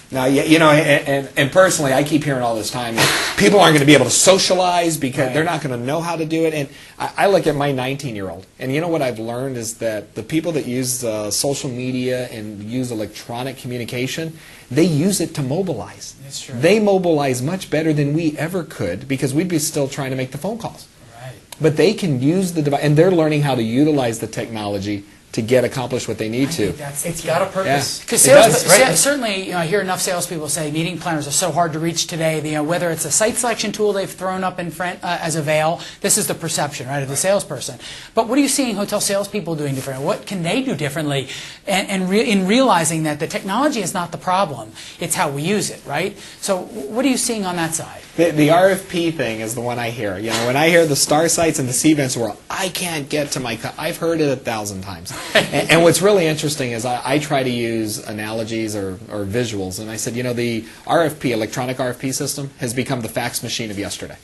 Now, you know, and personally, I keep hearing all this time, people aren't going to be able to socialize because they're not going to know how to do it. And I look at my 19-year-old, and you know what I've learned is that the people that use social media and use electronic communication, they use it to mobilize. That's true. They mobilize much better than we ever could because we'd be still trying to make the phone calls. Right. But they can use the device, and they're learning how to utilize the technology to accomplish what they need to. It's got a purpose. Because It does, right? certainly, I hear enough salespeople say meeting planners are so hard to reach today. Whether it's a site selection tool they've thrown up in front as a veil, this is the perception, right, of the salesperson. But what are you seeing hotel salespeople doing differently? What can they do differently? In realizing that the technology is not the problem, it's how we use it, right? So, what are you seeing on that side? The RFP thing is the one I hear. You know, when I hear the star sites and the C-Events world, I can't get to my. I've heard it 1,000 times. And what's really interesting is I try to use analogies or visuals. And I said, you know, the RFP, electronic RFP system, has become the fax machine of yesterday.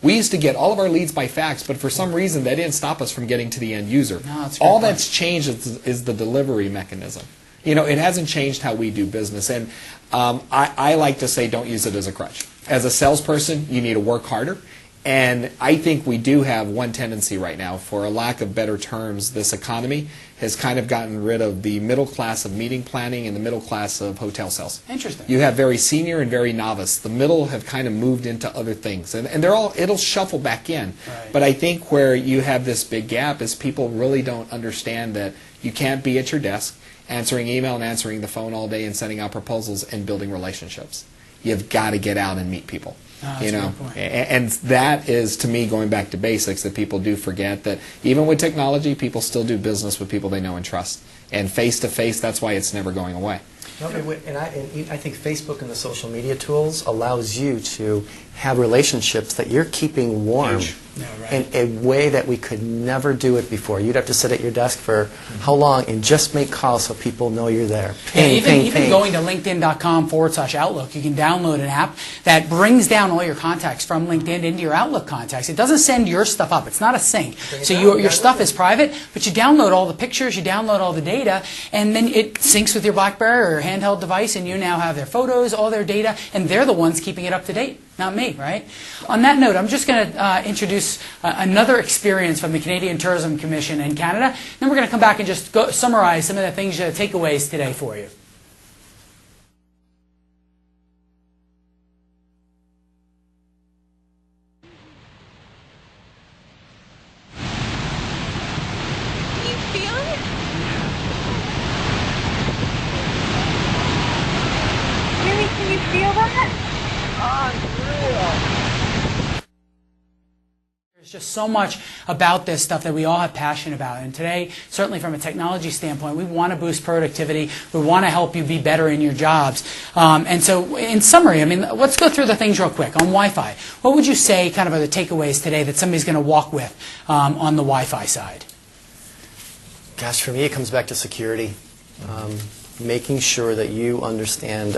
We used to get all of our leads by fax, but for some reason that didn't stop us from getting to the end user. No, that's all great that's changed is the delivery mechanism. You know, it hasn't changed how we do business. And I like to say don't use it as a crutch. As a salesperson, you need to work harder. And I think we do have one tendency right now, for a lack of better terms, this economy has kind of gotten rid of the middle class of meeting planning and the middle class of hotel sales. Interesting. You have very senior and very novice. The middle have kind of moved into other things. And it'll shuffle back in. Right. But I think where you have this big gap is people really don't understand that you can't be at your desk answering email and answering the phone all day and sending out proposals and building relationships. You've got to get out and meet people. That's a good point. And that is, to me, going back to basics, that people do forget that even with technology, people still do business with people they know and trust. And face-to-face, that's why it's never going away. And I think Facebook and the social media tools allows you to have relationships that you're keeping warm Yeah, right. in a way that we could never do it before. You'd have to sit at your desk for how long and just make calls so people know you're there. Even going to linkedin.com/Outlook, you can download an app that brings down all your contacts from LinkedIn into your Outlook contacts. It doesn't send your stuff up. It's not a sync. So your stuff is private, but you download all the pictures, you download all the data, and then it syncs with your BlackBerry or handheld device, and you now have their photos, all their data, and they're the ones keeping it up to date. Not me, right? On that note, I'm just going to introduce another experience from the Canadian Tourism Commission in Canada. Then we're going to come back and just summarize some of the things, takeaways today for you. Can you feel it? Really, can you feel that? There's just so much about this stuff that we all have passion about. And today, certainly from a technology standpoint, we want to boost productivity. We want to help you be better in your jobs. And so, in summary, I mean, let's go through the things real quick. On Wi-Fi, what would you say kind of are the takeaways today that somebody's going to walk with on the Wi-Fi side? Gosh, for me, it comes back to security. Making sure that you understand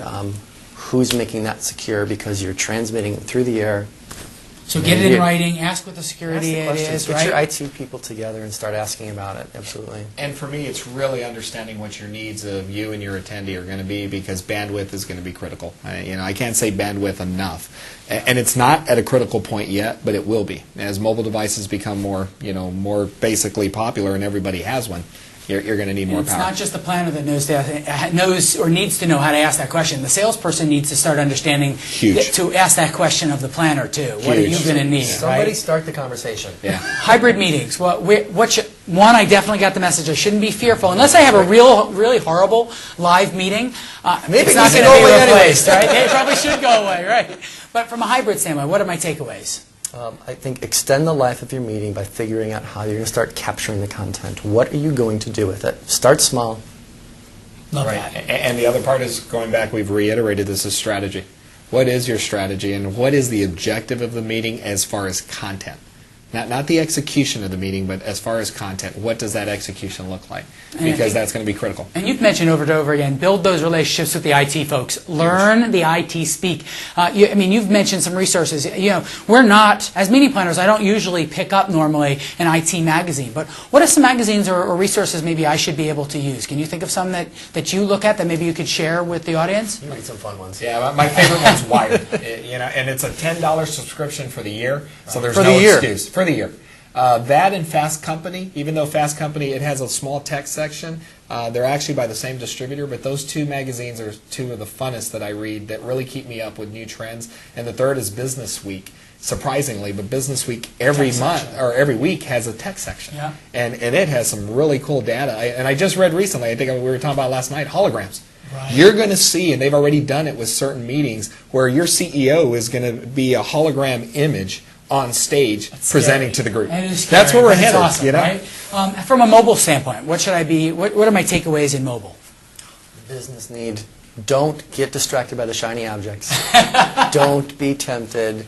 who's making that secure because you're transmitting through the air. So get it in writing, ask what the security is, Get right? your IT people together and start asking about it, absolutely. And for me, it's really understanding what your needs of you and your attendee are going to be, because bandwidth is going to be critical. I can't say bandwidth enough. And it's not at a critical point yet, but it will be. As mobile devices become more basically popular and everybody has one, you're going to need more It's power. not just the planner that knows or needs to know how to ask that question. The salesperson needs to start understanding to ask that question of the planner too. What are you going to need? Somebody right? start the conversation. Yeah. Hybrid meetings. One, I definitely got the message. I shouldn't be fearful unless I have a really horrible live meeting. Maybe it's not it going to should be go away replaced, right? It probably should go away, right? But from a hybrid standpoint, what are my takeaways? I think extend the life of your meeting by figuring out how you're going to start capturing the content. What are you going to do with it? Start small. Love Right. that. And the other part is, going back, we've reiterated this as strategy. What is your strategy, and what is the objective of the meeting as far as content? Not the execution of the meeting, but as far as content, what does that execution look like? Because that's going to be critical. And you've mentioned over and over again, build those relationships with the IT folks. Learn the IT speak. You've mentioned some resources. We're not, as meeting planners, I don't usually pick up normally an IT magazine. But what are some magazines or resources maybe I should be able to use? Can you think of some that you look at that maybe you could share with the audience? You need some fun ones. Yeah, my favorite one's Wired. And it's a $10 subscription for the year, so there's For no the year. excuse. For the year. That and Fast Company, even though Fast Company, it has a small text section, they're actually by the same distributor, but those two magazines are two of the funnest that I read that really keep me up with new trends. And the third is Business Week. Surprisingly, but Business Week every week has a tech section. Yeah. And it has some really cool data. And I just read recently, I think we were talking about last night, holograms. Right. You're going to see, and they've already done it with certain meetings, where your CEO is going to be a hologram image on stage presenting to the group. It is scary, That's where we're but it's headed. awesome, right? From a mobile standpoint, what are my takeaways in mobile? Business need. Don't get distracted by the shiny objects. Don't be tempted.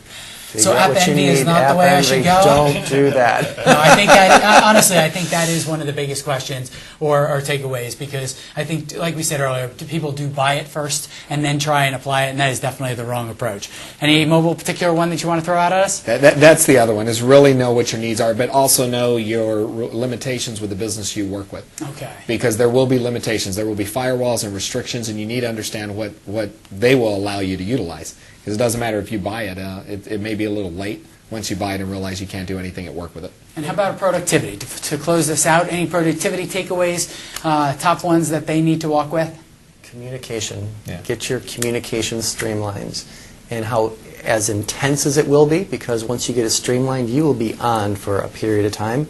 So Figure out app what you envy is need. not App the way I envy. should go? Don't do that. No, I think that, honestly, I think that is one of the biggest questions or takeaways, because I think, like we said earlier, people do buy it first and then try and apply it, and that is definitely the wrong approach. Any mobile particular one that you want to throw out at us? That's the other one, is really know what your needs are, but also know your limitations with the business you work with. Okay. Because there will be limitations. There will be firewalls and restrictions, and you need to understand what they will allow you to utilize. Because it doesn't matter if you buy it. It may be a little late once you buy it and realize you can't do anything at work with it. And how about productivity? To close this out, any productivity takeaways, top ones that they need to walk with? Communication. Yeah. Get your communication streamlined. And how, as intense as it will be, because once you get it streamlined, you will be on for a period of time.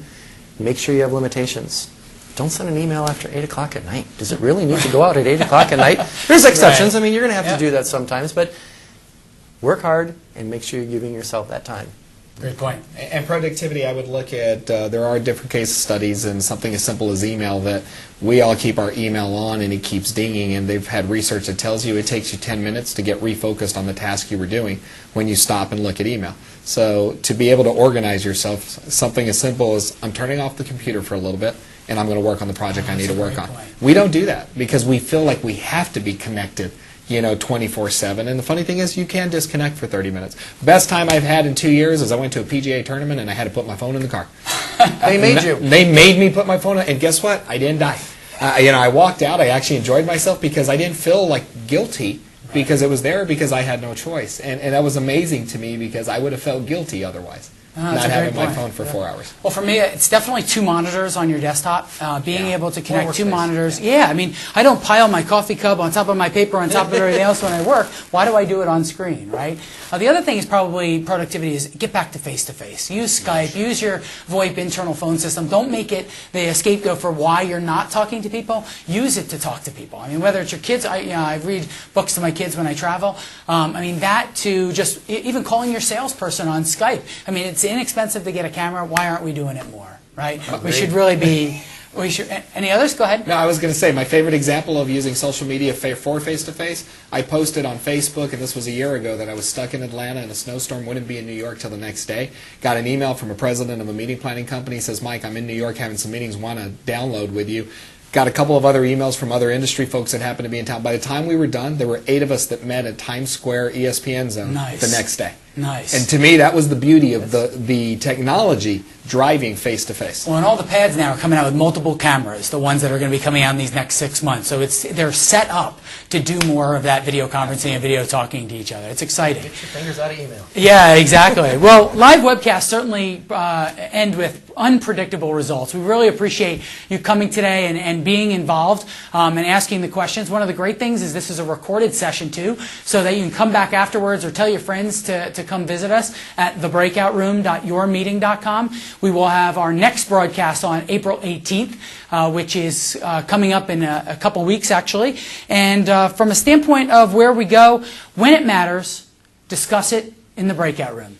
Make sure you have limitations. Don't send an email after 8 o'clock at night. Does it really need to go out at 8 o'clock at night? There's exceptions. Right. I mean, you're going to have to do that sometimes, but work hard and make sure you're giving yourself that time. Great point. And productivity, I would look at, there are different case studies, and something as simple as email, that we all keep our email on and it keeps dinging, and they've had research that tells you it takes you 10 minutes to get refocused on the task you were doing when you stop and look at email. So to be able to organize yourself, something as simple as, I'm turning off the computer for a little bit and I'm going to work on the project I need to work on. We don't do that because we feel like we have to be connected 24/7. And the funny thing is, you can disconnect for 30 minutes. Best time I've had in 2 years is I went to a PGA tournament and I had to put my phone in the car. They made you. They made me put my phone in, and guess what? I didn't die. I walked out. I actually enjoyed myself because I didn't feel like guilty because it was there, because I had no choice. And that was amazing to me, because I would have felt guilty otherwise. Not having my phone for 4 hours. Well, for me, it's definitely 2 monitors on your desktop. Being able to connect 2 monitors. Yeah, I mean, I don't pile my coffee cup on top of my paper on top of everything else when I work. Why do I do it on screen, right? The other thing is probably productivity is get back to face-to-face. Use Skype. Use your VoIP internal phone system. Don't make it the scapegoat for why you're not talking to people. Use it to talk to people. I mean, whether it's your kids, I read books to my kids when I travel. I mean, that to just even calling your salesperson on Skype. I mean, it's inexpensive to get a camera. Why aren't we doing it more, right? We should really be. Any others? Go ahead. No, I was going to say, my favorite example of using social media for face-to-face, I posted on Facebook, and this was a year ago, that I was stuck in Atlanta and a snowstorm, wouldn't be in New York till the next day. Got an email from a president of a meeting planning company, says, Mike, I'm in New York having some meetings, want to download with you. Got a couple of other emails from other industry folks that happened to be in town. By the time we were done, there were 8 of us that met at Times Square ESPN Zone the next day. Nice. And to me, that was the beauty of the technology driving face-to-face. Well, and all the pads now are coming out with multiple cameras, the ones that are going to be coming out in these next 6 months. So they're set up to do more of that video conferencing and video talking to each other. It's exciting. Get your fingers out of email. Yeah, exactly. Well, live webcasts certainly end with unpredictable results. We really appreciate you coming today and being involved and asking the questions. One of the great things is this is a recorded session too, so that you can come back afterwards or tell your friends to come visit us at thebreakoutroom.yourmeeting.com. We will have our next broadcast on April 18th, which is coming up in a couple weeks actually. And from a standpoint of where we go, when it matters, discuss it in the breakout room.